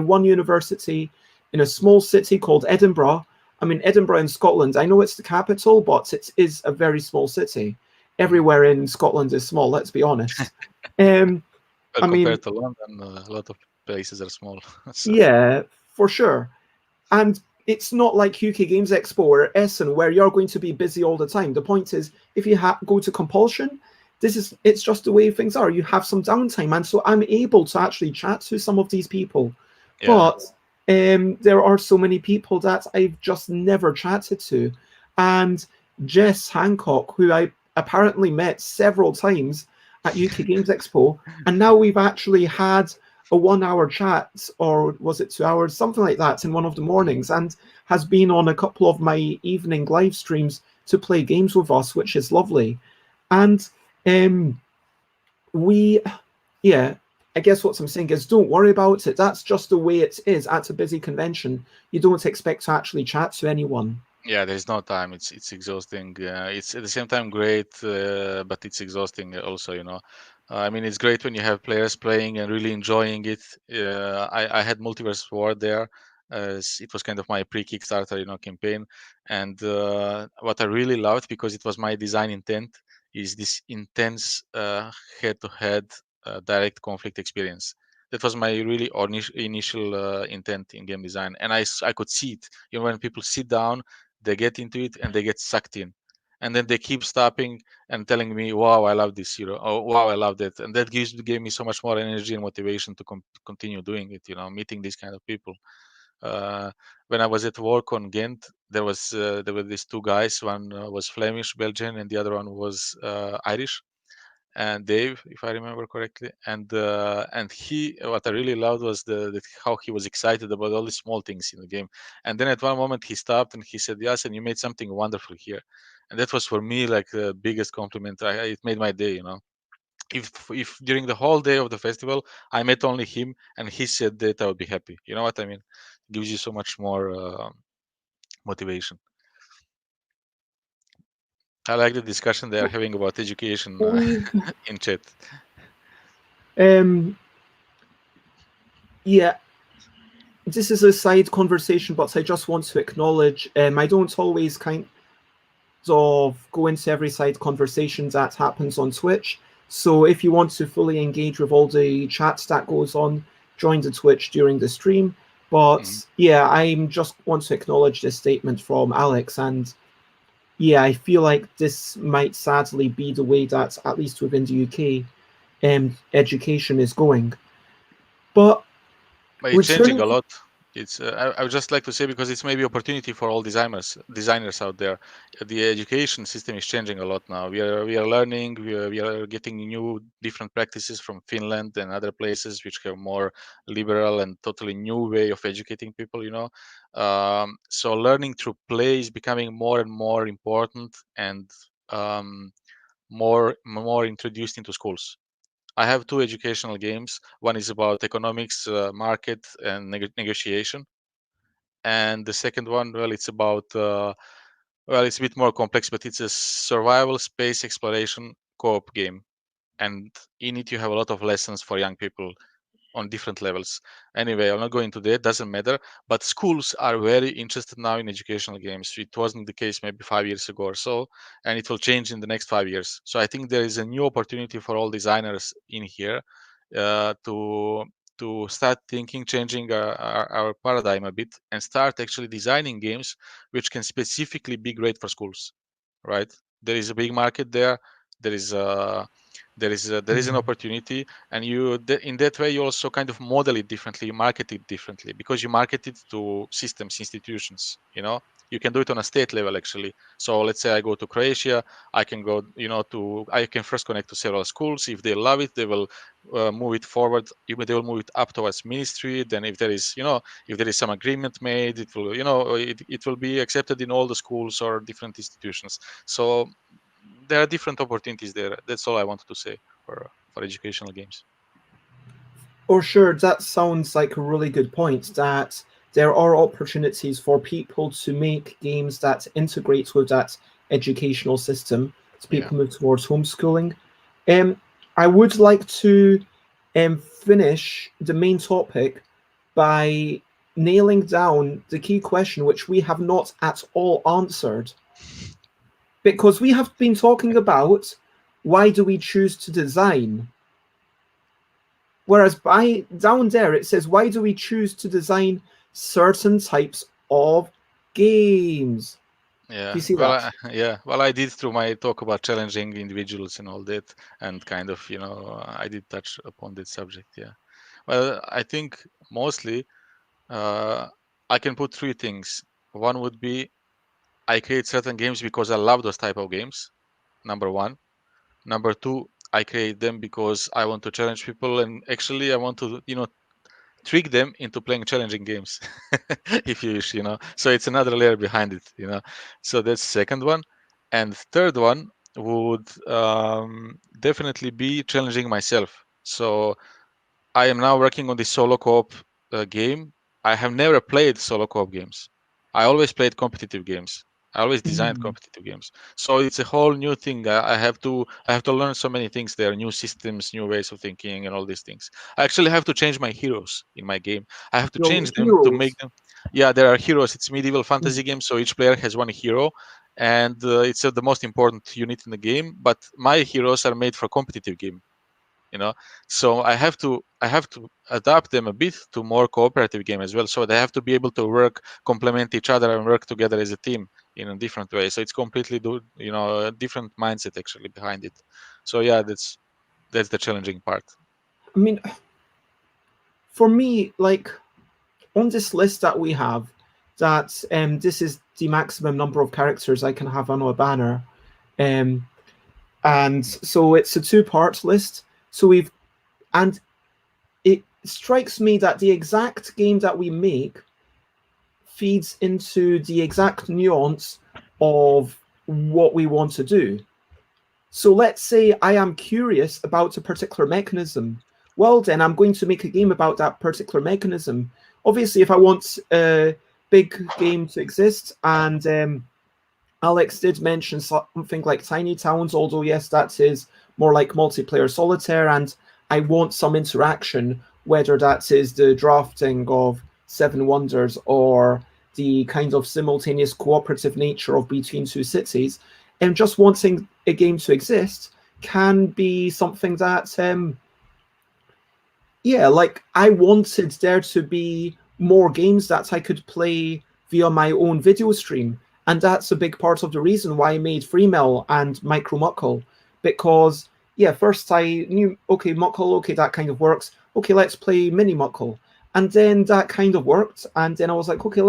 one university in a small city called Edinburgh. I mean, Edinburgh in Scotland. I know it's the capital, but it is a very small city. mm. Everywhere in Scotland is small. Let's be honest. Um, Well, I mean, compared to London, a lot of places are small. So yeah, for sure. And it's not like UK Games Expo or Essen where you're going to be busy all the time. The point is, if you go to Compulsion, it's just the way things are. You have some downtime, and so I'm able to actually chat to some of these people. yeah, But there are so many people that I've just never chatted to, and Jess Hancock, who I apparently met several times at UK Games Expo, and now we've actually had a 1 hour chat, or was it 2 hours, something like that, in one of the mornings, and has been on a couple of my evening live streams to play games with us, which is lovely. And um, we, yeah, I guess what I'm saying is don't worry about it. That's just the way it is at a busy convention. You don't expect to actually chat to anyone. yeah, there's no time. It's exhausting. It's at the same time great, but it's exhausting also. I mean, it's great when you have players playing and really enjoying it. I had Multiverse War there. It was kind of my pre-Kickstarter, campaign. And what I really loved, because it was my design intent, is this intense head-to-head direct conflict experience. That was my really initial intent in game design, and I could see it. When people sit down, they get into it and they get sucked in, and then they keep stopping and telling me, wow, I love this, oh wow, I love that. And that gave me so much more energy and motivation to continue doing it, meeting these kind of people. uh, when I was at work on Ghent, there were these two guys. One was Flemish Belgian and the other one was Irish. and Dave, if I remember correctly. And he, what I really loved was how he was excited about all the small things in the game. And then at one moment he stopped and he said, "Yes, and you made something wonderful here." And that was for me like the biggest compliment. It made my day, you know. If during the whole day of the festival I met only him and he said that, I would be happy. You know what I mean? Gives you so much more motivation. I like the discussion they are having about education in chat. Yeah, this is a side conversation, but I just want to acknowledge I don't always kind of go into every side conversation that happens on Twitch. So if you want to fully engage with all the chats that goes on, join the Twitch during the stream. But yeah, I just want to acknowledge this statement from Alex. And yeah, I feel like this might sadly be the way that, at least within the UK, education is going. But it's changing a lot. It's I would just like to say, because it's maybe opportunity for all designers out there. The education system is changing a lot now. We are learning. We are getting new different practices from Finland and other places which have more liberal and totally new way of educating people. You know, so learning through play is becoming more and more important and more introduced into schools. I have two educational games. One is about economics, market, and negotiation, and the second one, well, it's about it's a bit more complex, but it's a survival space exploration co-op game, and in it you have a lot of lessons for young people on different levels. Anyway, I'm not going into that, doesn't matter. But schools are very interested now in educational games. It wasn't the case maybe 5 years ago or so, and it will change in the next 5 years. So I think there is a new opportunity for all designers in here to start thinking, changing our paradigm a bit, and start actually designing games which can specifically be great for schools. Right? There is a big market there. There is an opportunity, and in that way you also kind of model it differently, you market it differently, because you market it to systems, institutions. You know, you can do it on a state level actually. So let's say I go to Croatia, I can go, I can first connect to several schools. If they love it, they will move it forward. They will move it up towards ministry. Then if there is some agreement made, it will it will be accepted in all the schools or different institutions. So there are different opportunities there. That's all I wanted to say for educational games. Oh, sure. That sounds like a really good point, that there are opportunities for people to make games that integrate with that educational system as people move towards homeschooling. I would like to finish the main topic by nailing down the key question, which we have not at all answered. Because we have been talking about why do we choose to design? Whereas down there it says, why do we choose to design certain types of games? Yeah. Do you see that? Well, I did through my talk about challenging individuals and all that, and kind of, I did touch upon that subject. Yeah. Well, I think mostly I can put three things. One would be I create certain games because I love those type of games. Number one. Number two, I create them because I want to challenge people, and actually I want to, trick them into playing challenging games, if you wish, So it's another layer behind it. So that's second one, and third one would definitely be challenging myself. So I am now working on this solo co-op game. I have never played solo co-op games. I always played competitive games. I always designed competitive games. So it's a whole new thing. I have to learn so many things there, new systems, new ways of thinking, and all these things. I actually have to change my heroes in my game. I have to change them to make them. Yeah, there are heroes. It's medieval fantasy game, so each player has one hero, and it's the most important unit in the game. But my heroes are made for competitive game. So I have to adapt them a bit to more cooperative game as well, so they have to be able to complement each other and work together as a team in a different way. So it's completely a different mindset actually behind it. So yeah, that's the challenging part. I mean, for me, like on this list that we have, that this is the maximum number of characters I can have on a banner. And so it's a two-part list. So and it strikes me that the exact game that we make feeds into the exact nuance of what we want to do. So let's say I am curious about a particular mechanism. Well, then I'm going to make a game about that particular mechanism. Obviously, if I want a big game to exist, and Alex did mention something like Tiny Towns, although, yes, that is more like multiplayer solitaire, and I want some interaction, whether that is the drafting of Seven Wonders or the kind of simultaneous cooperative nature of Between Two Cities. And just wanting a game to exist can be something that, yeah, like I wanted there to be more games that I could play via my own video stream. And that's a big part of the reason why I made Freemail and Micro Muckle. Because, yeah, first I knew, okay, Muckle, okay, that kind of works. Okay, let's play Mini Muckle. And then that kind of worked. And then I was like, okay,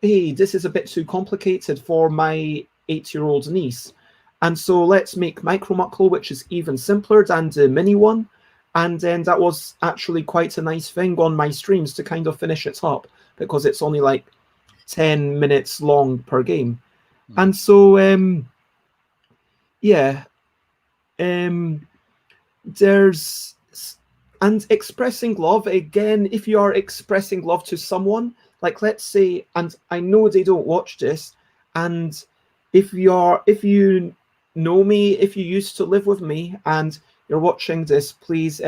hey, this is a bit too complicated for my 8-year-old niece. And so let's make Micro Muckle, which is even simpler than the mini one. And then that was actually quite a nice thing on my streams to kind of finish it up, because it's only like 10 minutes long per game. And so, yeah, there's, and expressing love, again, if you are expressing love to someone, like let's say, and I know they don't watch this, and if you know me, if you used to live with me and you're watching this, please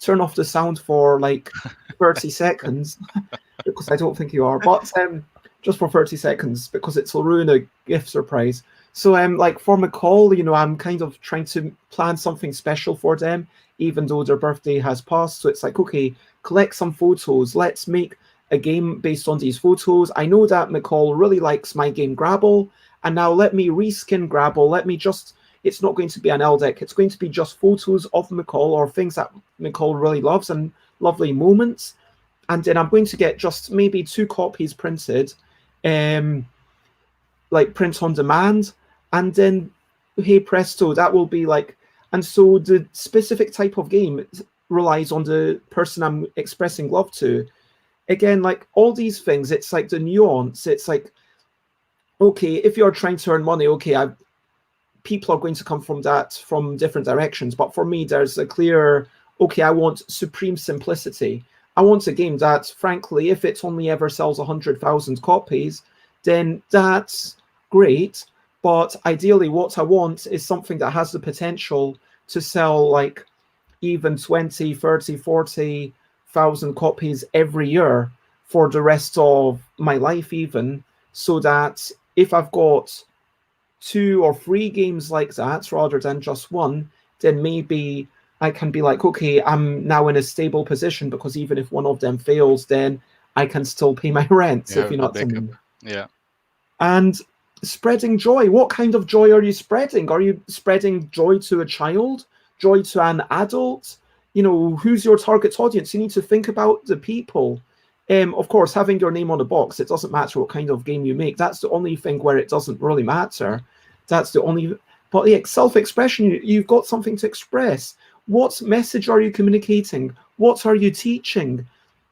turn off the sound for like 30 seconds, because I don't think you are, but just for 30 seconds, because it'll ruin a gift surprise. So like for McCall, I'm kind of trying to plan something special for them, even though their birthday has passed. So it's like, okay, collect some photos. Let's make a game based on these photos. I know that McCall really likes my game Grabble, and now let me reskin Grabble. Let me just, it's not going to be an L deck. It's going to be just photos of McCall or things that McCall really loves and lovely moments. And then I'm going to get just maybe 2 copies printed, like print on demand. And then, hey presto, that will be like, and so the specific type of game relies on the person I'm expressing love to. Again, like all these things, it's like the nuance. It's like, okay, if you're trying to earn money, okay, people are going to come from different directions. But for me, there's a clear, okay, I want supreme simplicity. I want a game that, frankly, if it only ever sells 100,000 copies, then that's great. But ideally, what I want is something that has the potential to sell like even 20, 30, 40,000 copies every year for the rest of my life, even, so that if I've got 2 or 3 games like that rather than just one, then maybe I can be like, okay, I'm now in a stable position, because even if one of them fails, then I can still pay my rent, if you know what I mean. Yeah. And spreading joy. What kind of joy are you spreading? Are you spreading joy to a child? Joy to an adult? Who's your target audience? You need to think about the people. Of course, having your name on a box, it doesn't matter what kind of game you make. That's the only thing where it doesn't really matter. That's the only... But yeah, self-expression, you've got something to express. What message are you communicating? What are you teaching?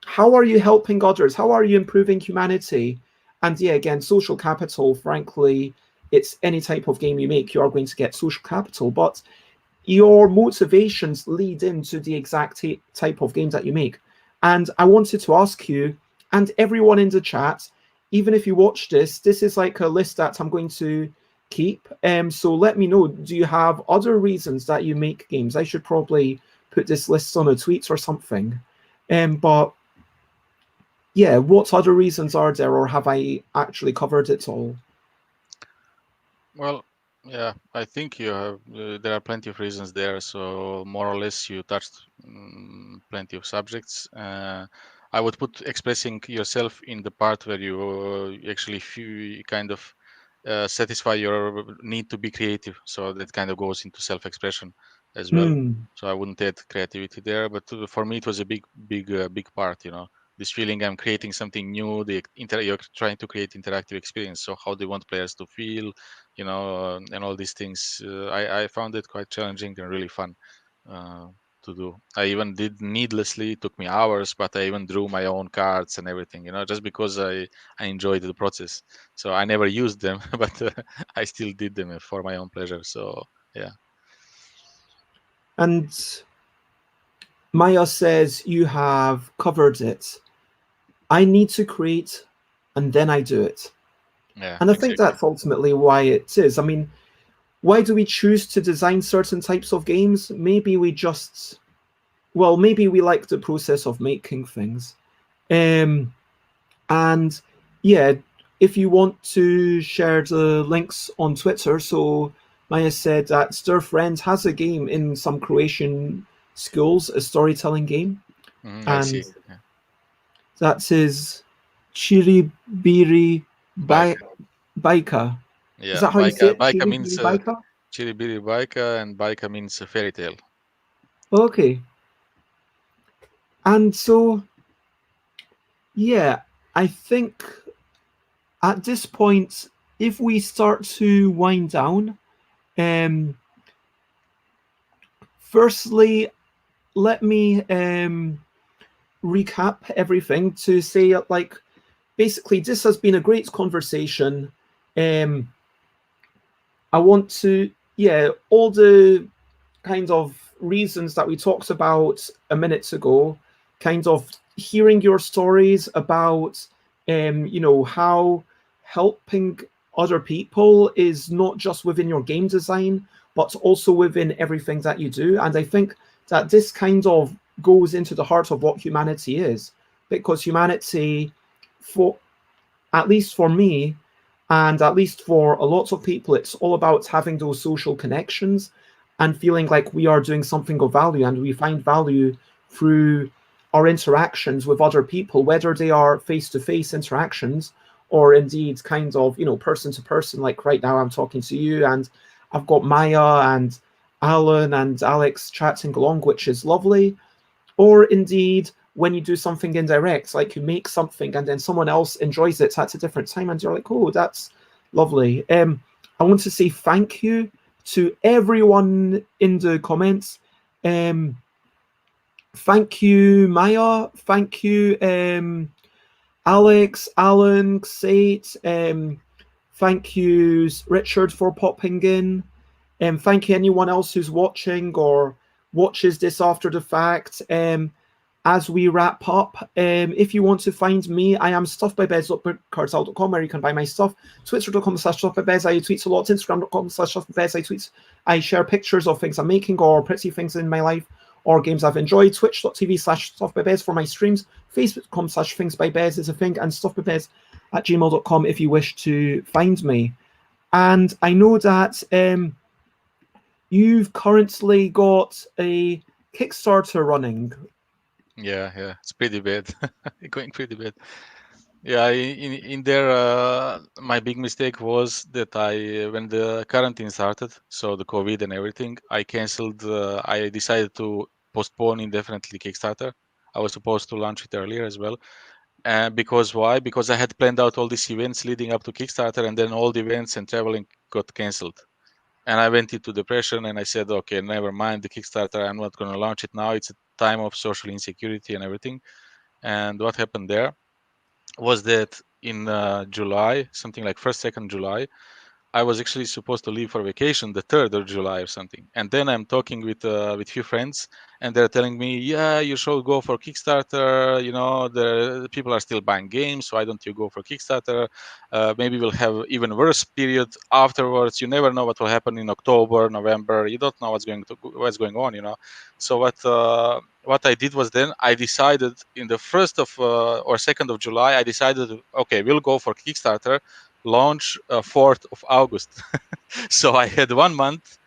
How are you helping others? How are you improving humanity? And yeah, again, social capital, frankly, it's any type of game you make, you are going to get social capital, but your motivations lead into the exact type of game that you make. And I wanted to ask you, and everyone in the chat, even if you watch this is like a list that I'm going to keep. So let me know, do you have other reasons that you make games? I should probably put this list on a tweet or something. But yeah, what other reasons are there, or have I actually covered it all? Well, yeah, I think you have. There are plenty of reasons there. So more or less, you touched plenty of subjects. I would put expressing yourself in the part where you actually kind of satisfy your need to be creative. So that kind of goes into self-expression as well. So I wouldn't add creativity there, but for me, it was a big part. this feeling I'm creating something new. You're trying to create interactive experience. So how do you want players to feel, and all these things. I found it quite challenging and really fun to do. I even did needlessly. It took me hours, but I even drew my own cards and everything. Just because I enjoyed the process. So I never used them, but I still did them for my own pleasure. So yeah. And Maya says you have covered it. I need to create and then I do it. Yeah, And I exactly. think that's ultimately why it is. I mean, why do we choose to design certain types of games? Maybe we like the process of making things. And yeah, if you want to share the links on Twitter, so Maya said that Stir Friends has a game in some Croatian schools, a storytelling game. I And see. Yeah. that is Chiribiri Baika. Yeah, Is that how you say it? Baika means Chiribiri Baika? Chiribiri Baika, and Baika means a fairy tale. Okay. And so, yeah, I think at this point, if we start to wind down, um, firstly, let me recap everything to say, like, basically, this has been a great conversation. I want to, yeah, all the kind of reasons that we talked about a minute ago, kind of hearing your stories about, how helping other people is not just within your game design, but also within everything that you do. And I think that this kind of goes into the heart of what humanity is, because humanity, for at least for me, and at least for a lot of people, it's all about having those social connections and feeling like we are doing something of value, and we find value through our interactions with other people, whether they are face-to-face interactions or indeed kind of, person to person. Like right now I'm talking to you and I've got Maya and Alan and Alex chatting along, which is lovely. Or indeed, when you do something indirect, like you make something and then someone else enjoys it at a different time, and you're like, oh, that's lovely. I want to say thank you to everyone in the comments. Thank you, Maya. Thank you, Alex, Alan, Sate. Thank you, Richard, for popping in. Thank you, anyone else who's watching or watches this after the fact. As we wrap up, if you want to find me, I am stuffbybez.bookcardsal.com, where you can buy my stuff. Twitter.com/stuffbybez. I tweet a lot. Instagram.com/stuffbybez. I share pictures of things I'm making or pretty things in my life or games I've enjoyed. Twitch.tv/stuffbybez for my streams. Facebook.com/thingsbybez is a thing, and stuffbybez@gmail.com if you wish to find me. And I know that you've currently got a Kickstarter running. Yeah, it's pretty bad. Going pretty bad. Yeah, in there, my big mistake was that when the quarantine started, so the COVID and everything, I canceled. I decided to postpone indefinitely Kickstarter. I was supposed to launch it earlier as well. And because why? Because I had planned out all these events leading up to Kickstarter, and then all the events and traveling got canceled. And I went into depression, and I said, okay, never mind the Kickstarter. I'm not going to launch it now. It's a time of social insecurity and everything. And what happened there was that in July, something like 1st, 2nd July, I was actually supposed to leave for vacation the 3rd of July or something. And then I'm talking with few friends, and they're telling me, yeah, you should go for Kickstarter. The people are still buying games, so why don't you go for Kickstarter? Maybe we'll have even worse period afterwards. You never know what will happen in October, November. You don't know what's going on. So what I did was then I decided in the 1st of or 2nd of July, I decided, okay, we'll go for Kickstarter. Launch 4th of August. So I had 1 month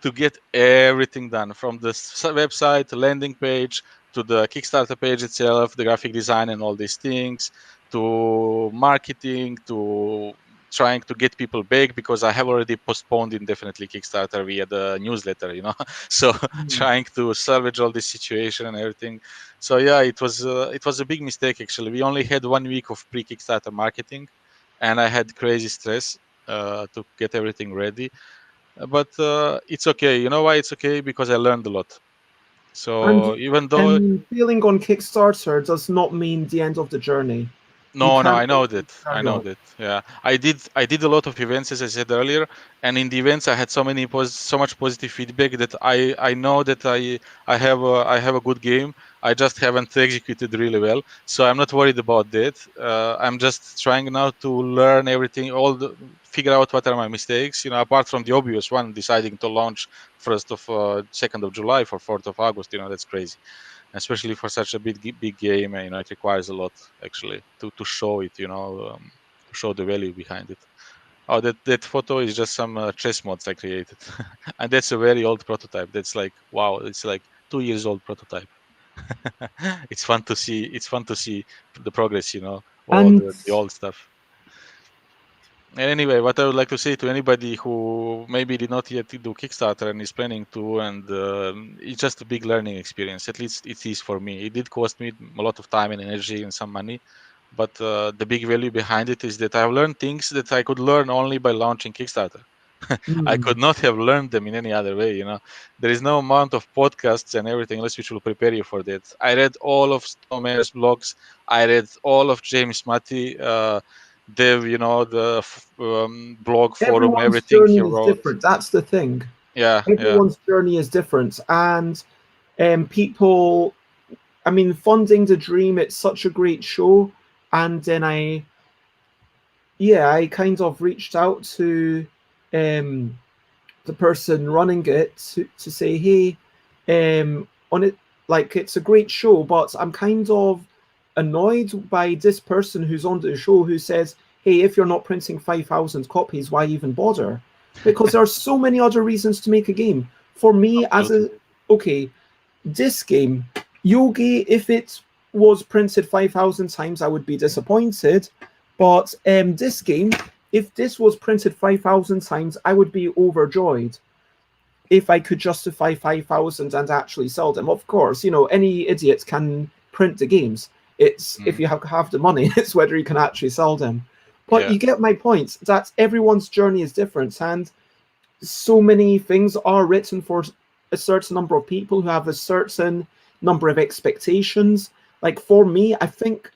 to get everything done, from the website, landing page, to the Kickstarter page itself, the graphic design and all these things, to marketing, to trying to get people back, because I have already postponed indefinitely Kickstarter via the newsletter, so trying to salvage all this situation and everything. So yeah, it was a big mistake actually. We only had 1 week of pre-Kickstarter marketing, and I had crazy stress to get everything ready. But it's okay. You know why it's okay? Because I learned a lot. So even though failing on Kickstarter does not mean the end of the journey. no, I know always that. carry on. Yeah, I did a lot of events, as I said earlier, and in the events I had so much positive feedback that I know that I have a good game. I just haven't executed really well, so I'm not worried about that. I'm just trying now to learn everything, figure out what are my mistakes. Apart from the obvious one, deciding to launch 2nd of July for 4th of August. That's crazy, especially for such a big game. It requires a lot actually to show it, to show the value behind it. Oh, that photo is just some chess mods I created. And that's a very old prototype. That's like, wow, it's like 2 years old prototype. It's fun to see the progress, all And the old stuff. And anyway, what I would like to say to anybody who maybe did not yet do Kickstarter and is planning to, and it's just a big learning experience. At least it is for me. It did cost me a lot of time and energy and some money, but the big value behind it is that I've learned things that I could learn only by launching Kickstarter. I could not have learned them in any other way. There is no amount of podcasts and everything else which will prepare you for that. I read all of Meier's blogs. I read all of James Matty. Dev, the blog forum, everyone's everything he journey is wrote. different. That's the thing. Yeah, Everyone's journey is different, and people. I mean, funding the dream. It's such a great show, and then I kind of reached out to the person running it to say, hey, on it, like, it's a great show, but I'm kind of annoyed by this person who's on the show who says, hey, if you're not printing 5,000 copies, why even bother? Because there are so many other reasons to make a game. For me, this game, Yogi, if it was printed 5,000 times, I would be disappointed. But this game, if this was printed 5,000 times, I would be overjoyed if I could justify 5,000 and actually sell them. Of course, any idiot can print the games. It's if you have the money, it's whether you can actually sell them. But you get my point, that everyone's journey is different, and so many things are written for a certain number of people who have a certain number of expectations. Like for me, I think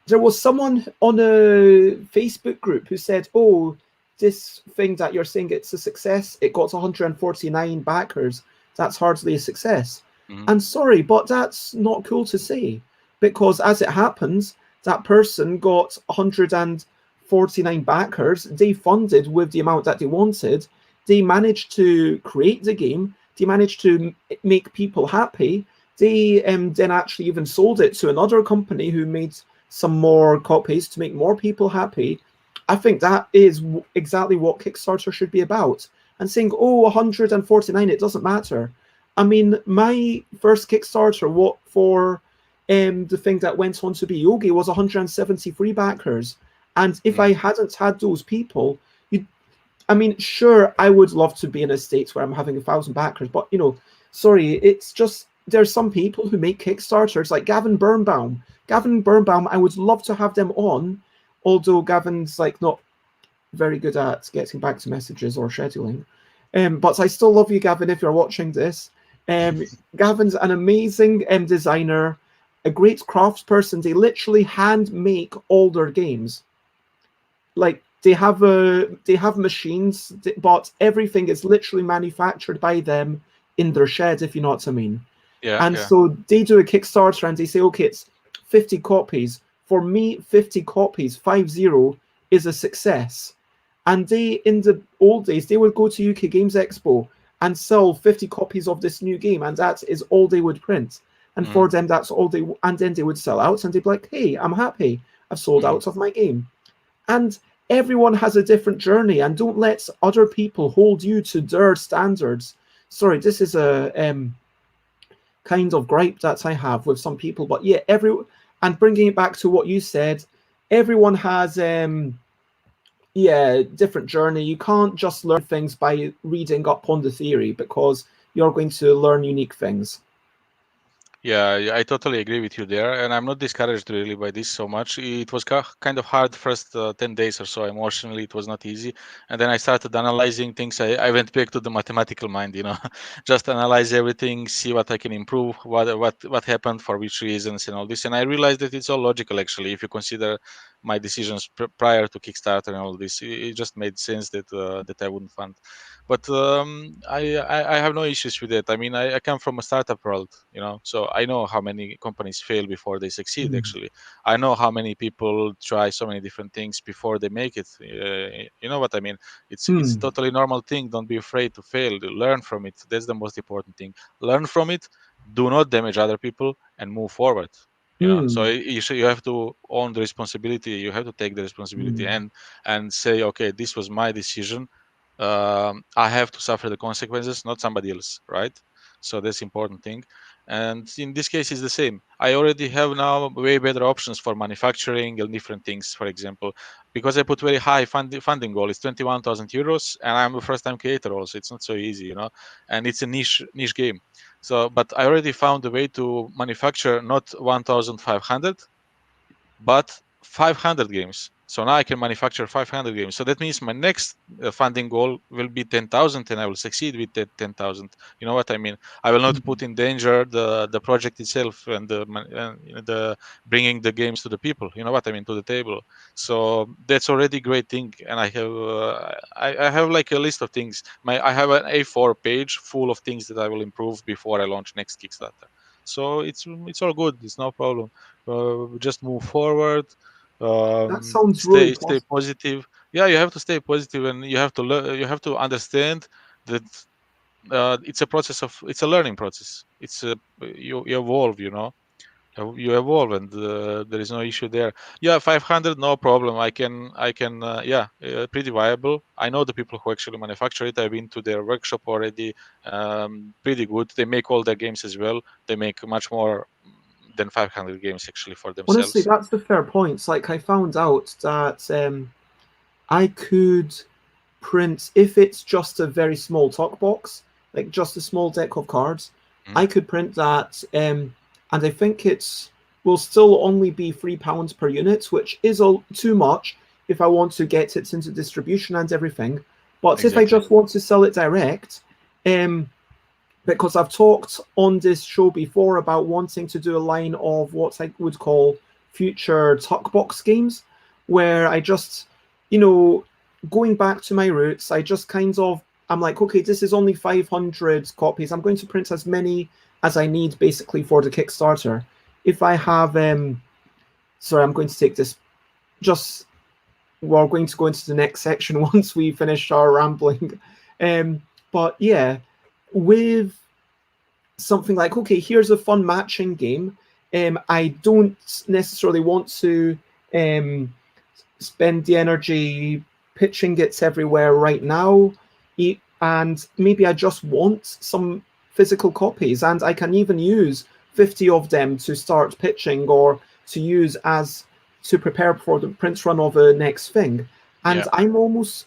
there was someone on a Facebook group who said, oh, this thing that you're saying it's a success, it got 149 backers. That's hardly a success. And sorry, but that's not cool to say, because as it happens, that person got 149 backers. They funded with the amount that they wanted. They managed to create the game. They managed to make people happy. They then actually even sold it to another company who made some more copies to make more people happy. I think that is exactly what Kickstarter should be about. And saying, oh, 149, it doesn't matter. I mean, my first Kickstarter, what for the thing that went on to be Yogi, was 173 backers. And if I hadn't had those people, sure, I would love to be in a state where I'm having 1,000 backers, but sorry, it's just there's some people who make Kickstarters like Gavin Birnbaum. I would love to have them on, although Gavin's like not very good at getting back to messages or scheduling. But I still love you, Gavin, if you're watching this. Gavin's an amazing designer, a great craftsperson. They literally hand make all their games. Like they have machines, but everything is literally manufactured by them in their shed, if you know what I mean. So they do a Kickstarter and they say, okay, it's 50 copies. For me, 50 copies, 50, is a success. And they, in the old days, they would go to UK Games Expo and sell 50 copies of this new game, and that is all they would print. And for them, that's all they, and then they would sell out, and they'd be like, hey, I'm happy. I've sold out of my game. And everyone has a different journey, and don't let other people hold you to their standards. Sorry, this is a kind of gripe that I have with some people, but yeah, and bringing it back to what you said, everyone has different journey. You can't just learn things by reading up on the theory, because you're going to learn unique things. Yeah, I totally agree with you there, and I'm not discouraged really by this so much. It was kind of hard first 10 days or so emotionally. It was not easy, and then I started analyzing things. I went back to the mathematical mind, just analyze everything, see what I can improve, what happened, for which reasons, and all this. And I realized that it's all logical actually. If you consider my decisions prior to Kickstarter and all this, it just made sense that that I wouldn't fund. But I have no issues with it. I mean, I come from a startup world, so I know how many companies fail before they succeed. Actually, I know how many people try so many different things before they make it. You know what I mean? It's a totally normal thing. Don't be afraid to fail. Learn from it. That's the most important thing. Learn from it. Do not damage other people and move forward. So you have to own the responsibility. You have to take the responsibility and say, okay, this was my decision. I have to suffer the consequences, not somebody else, right? So that's important thing. And in this case, it's the same. I already have now way better options for manufacturing and different things. For example, because I put very high funding goal, it's 21,000 euros, and I'm a first-time creator also. It's not so easy, and it's a niche game. So, but I already found a way to manufacture not 1,500, but 500 games. So now I can manufacture 500 games. So that means my next funding goal will be 10,000, and I will succeed with that 10,000. You know what I mean? I will not put in danger the project itself and the bringing the games to the people. You know what I mean, to the table. So that's already a great thing. And I have I have like a list of things. I have an A4 page full of things that I will improve before I launch next Kickstarter. So it's all good. It's no problem. Just move forward. That sounds really Stay positive. Yeah, you have to stay positive, and you have to you have to understand that it's a learning process. You evolve, you evolve, and there is no issue there. Yeah, 500, no problem. I can pretty viable. I know the people who actually manufacture it. I've been to their workshop already. Pretty good. They make all their games as well. They make much more than 500 games actually for themselves. Honestly, that's the fair point. Like, I found out that I could print, if it's just a very small talk box, like just a small deck of cards, I could print that, and I think it will still only be £3 per unit, which is too much if I want to get it into distribution and everything. But if I just want to sell it direct, because I've talked on this show before about wanting to do a line of what I would call future talk box games, where I just, going back to my roots, I'm like, okay, this is only 500 copies. I'm going to print as many as I need basically for the Kickstarter. If I have, sorry, I'm going to take this, we're going to go into the next section once we finish our rambling. But yeah, with something like, okay, here's a fun matching game. I don't necessarily want to spend the energy pitching it everywhere right now, and maybe I just want some physical copies, and I can even use 50 of them to start pitching, or to use to prepare for the print run of the next thing. And I'm almost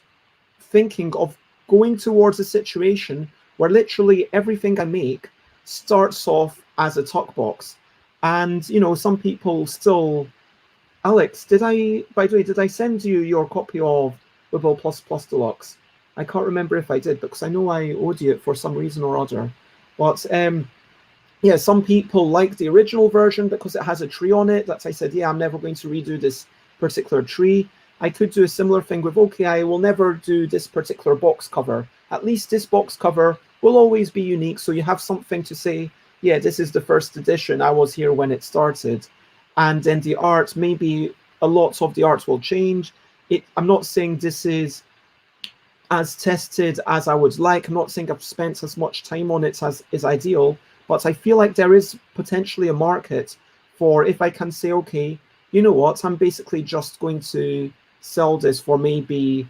thinking of going towards a situation where literally everything I make starts off as a talk box. And some people still, Alex, by the way, did I send you your copy of Wibble Plus Deluxe? I can't remember if I did, because I know I owed you it for some reason or other. But yeah, some people like the original version because it has a tree on it. That I said, yeah, I'm never going to redo this particular tree. I could do a similar thing with, okay, I will never do this particular box cover. At least this box cover will always be unique, so you have something to say, yeah, this is the first edition. I was here when it started. And then the art, maybe a lot of the art will change. I'm not saying this is as tested as I would like. I'm not saying I've spent as much time on it as is ideal, but I feel like there is potentially a market for, if I can say, okay, you know what, I'm basically just going to sell this for maybe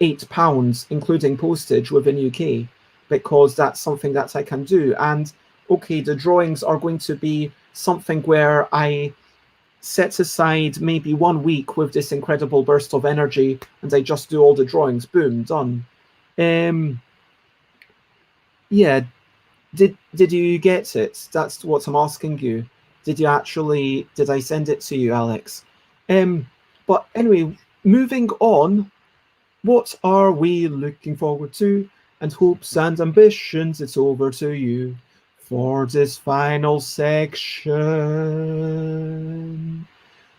£8, including postage within UK, because that's something that I can do. And okay, the drawings are going to be something where I set aside maybe 1 week with this incredible burst of energy, and I just do all the drawings. Boom, done. Yeah, did you get it? That's what I'm asking you. Did I send it to you, Alex? But anyway, moving on, what are we looking forward to? And hopes and ambitions, it's over to you for this final section.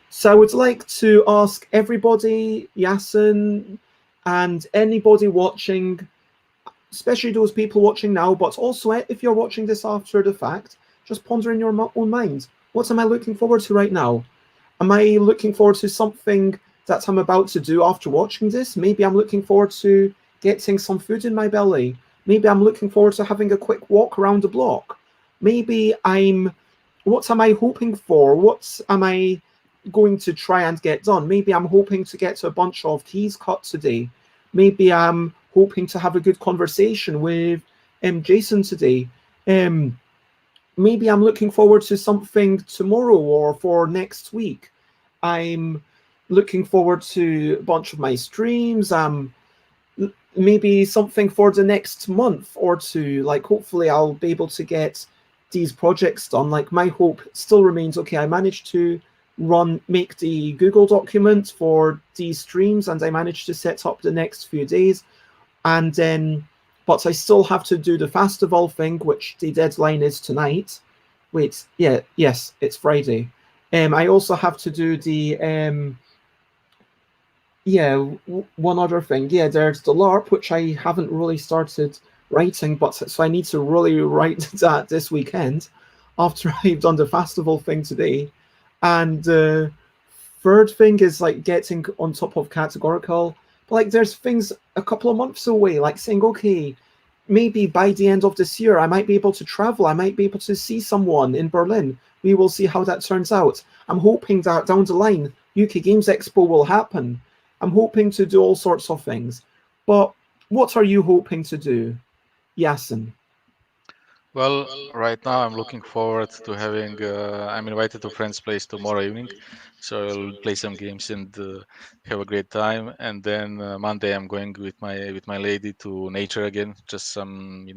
So I would like to ask everybody, Jasen, and anybody watching, especially those people watching now, but also if you're watching this after the fact, just ponder in your own mind. What am I looking forward to right now? Am I looking forward to something that I'm about to do after watching this? Maybe I'm looking forward to getting some food in my belly. Maybe I'm looking forward to having a quick walk around the block. Maybe what am I hoping for? What am I going to try and get done? Maybe I'm hoping to get a bunch of keys cut today. Maybe I'm hoping to have a good conversation with Jasen today. Maybe I'm looking forward to something tomorrow or for next week. I'm looking forward to a bunch of my streams. Maybe something for the next month or two. Like, hopefully I'll be able to get these projects done. Like, my hope still remains, okay, I managed to make the Google document for these streams, and I managed to set up the next few days. And then, but I still have to do the festival thing, which the deadline is tonight. Wait, yes, it's Friday. I also have to do the one other thing. Yeah, there's the LARP, which I haven't really started writing, but so I need to really write that this weekend after I've done the festival thing today. And third thing is like getting on top of categorical. But like there's things a couple of months away, like saying, okay, maybe by the end of this year I might be able to travel, I might be able to see someone in Berlin. We will see how that turns out. I'm hoping that down the line UK Games Expo will happen. I'm hoping to do all sorts of things. But what are you hoping to do, Jasen? Well, right now I'm looking forward to having. I'm invited to friend's place tomorrow evening, so I'll play some games and have a great time. And then Monday I'm going with my lady to nature again, just some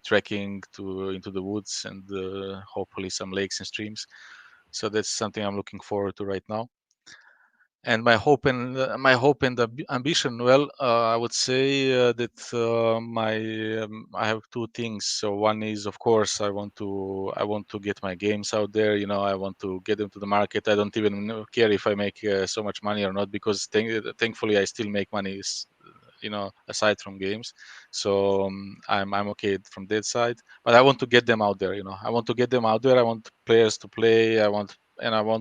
trekking into the woods and hopefully some lakes and streams. So that's something I'm looking forward to right now. And my hope and ambition, well, I would say that I have two things. So one is, of course, I want to get my games out there. I want to get them to the market. I don't even care if I make so much money or not, because thankfully I still make money aside from games. So I'm okay from that side, but I want to get them out there. I want to get them out there. I want players to play. I want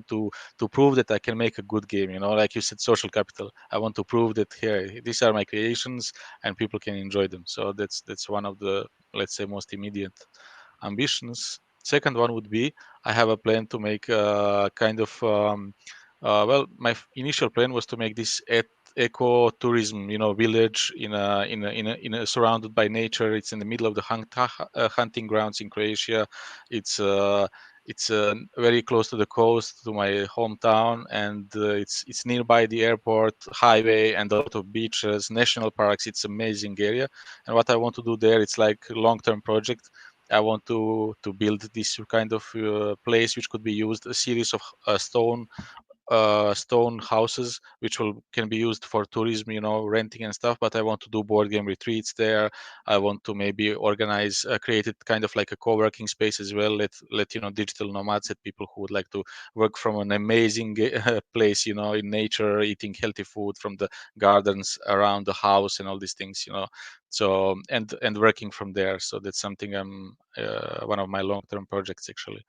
to prove that I can make a good game. Like you said, social capital. I want to prove that here, these are my creations, and people can enjoy them. So that's one of the, let's say, most immediate ambitions. Second one would be, I have a plan to make kind of well, my initial plan was to make this eco tourism, village in a surrounded by nature. It's in the middle of the hunting grounds in Croatia. It's very close to the coast, to my hometown, and it's nearby the airport, highway, and a lot of beaches, national parks. It's amazing area, and what I want to do there, it's like a long-term project. I want to build this kind of place which could be used, a series of stone houses which can be used for tourism, renting and stuff. But I want to do board game retreats there. I want to maybe organize, create it kind of like a co-working space as well. Let digital nomads, and people who would like to work from an amazing place, in nature, eating healthy food from the gardens around the house and all these things. So and working from there. So that's something I'm one of my long-term projects, actually.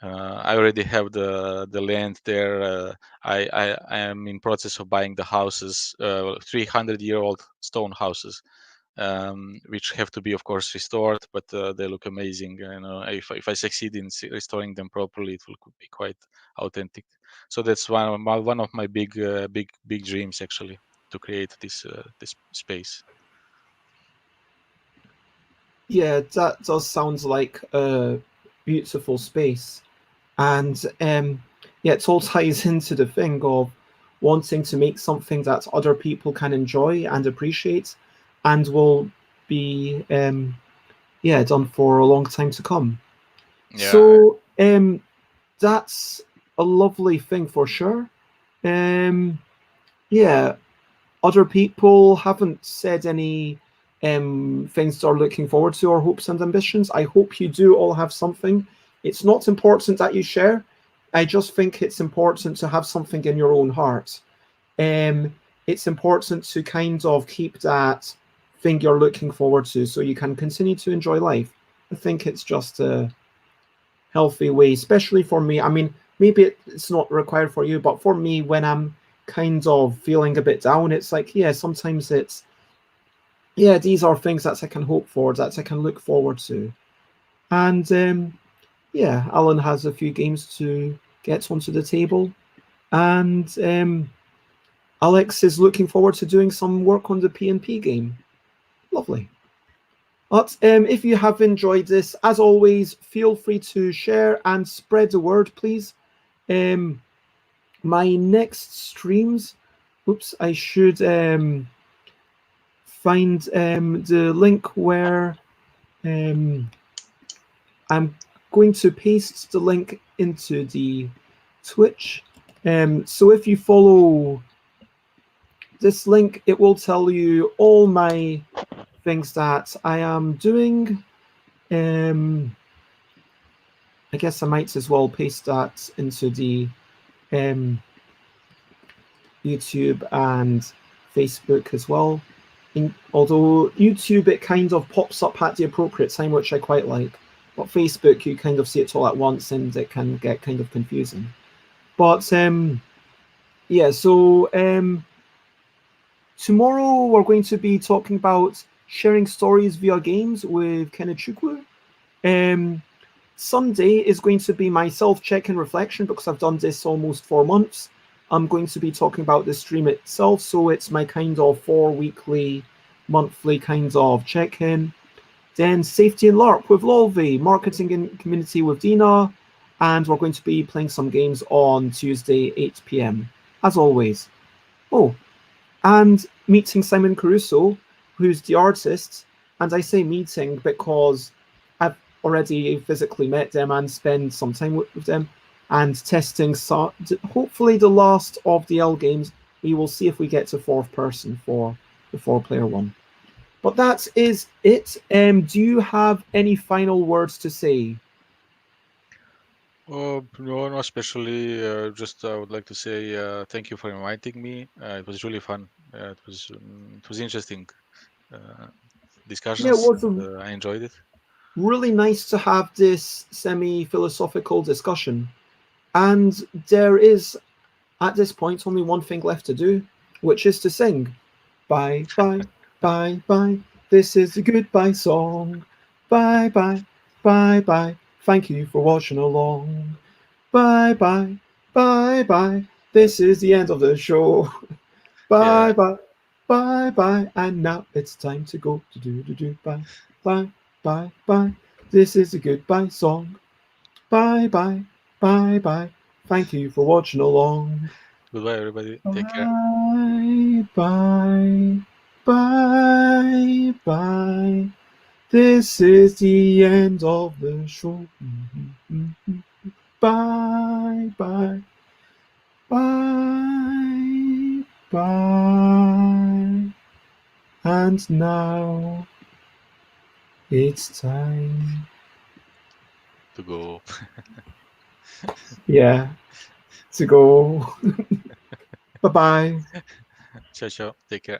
I already have the land there. I am in process of buying the houses, 300-year-old stone houses, which have to be, of course, restored, but they look amazing. If I succeed in restoring them properly, it will be quite authentic. So that's one of my big dreams, actually, to create this space. Yeah, that does sound like a beautiful space. And yeah, it all ties into the thing of wanting to make something that other people can enjoy and appreciate, and will be done for a long time to come. Yeah, So that's a lovely thing for sure. Yeah, other people haven't said any things they're looking forward to or hopes and ambitions. I hope you do all have something. It's not important that you share. I just think it's important to have something in your own heart. It's important to kind of keep that thing you're looking forward to so you can continue to enjoy life. I think it's just a healthy way, especially for me. I mean, maybe it's not required for you, but for me, when I'm kind of feeling a bit down, it's like, yeah, sometimes it's, yeah, these are things that I can hope for, that I can look forward to. And yeah, Alan has a few games to get onto the table. And Alex is looking forward to doing some work on the P&P game. Lovely. But if you have enjoyed this, as always, feel free to share and spread the word, please. My next streams, oops, I should find the link where I'm going to paste the link into the Twitch. So if you follow this link, it will tell you all my things that I am doing. I guess I might as well paste that into the YouTube and Facebook as well. Although YouTube, it kind of pops up at the appropriate time, which I quite like. But Facebook, you kind of see it all at once, and it can get kind of confusing. But yeah, so tomorrow we're going to be talking about sharing stories via games with Kenechukwu. Sunday is going to be my self-check and reflection because I've done this almost 4 months. I'm going to be talking about the stream itself, so it's my kind of 4 weekly, monthly kind of check-in. Then Safety and LARP with Lolvi, Marketing and Community with Dina, and we're going to be playing some games on Tuesday, 8 p.m, as always. Oh, and meeting Simon Caruso, who's the artist, and I say meeting because I've already physically met them and spent some time with them, and testing hopefully the last of the L games. We will see if we get to 4th person for the 4-player one. But that is it. Do you have any final words to say? no, not especially. Just I would like to say thank you for inviting me. It was really fun. It was interesting Yeah, it discussions. was I enjoyed it. really nice to have this semi-philosophical discussion. And there is, at this point, only one thing left to do, which is to sing. Bye, bye, bye, bye. This is a goodbye song. Bye, bye, bye, bye. Thank you for watching along. Bye, bye, bye, bye. This is the end of the show. Bye, Yeah, bye, bye, bye. And now it's time to go. Do. Bye, bye, bye, bye. This is a goodbye song. Bye, bye, bye, bye. Thank you for watching along. goodbye, everybody. Take care. Bye, bye, bye, bye. This is the end of the show. Bye, bye, bye, bye. And now it's time. To go. Yeah, to go. Bye bye. Ciao, ciao. Take care.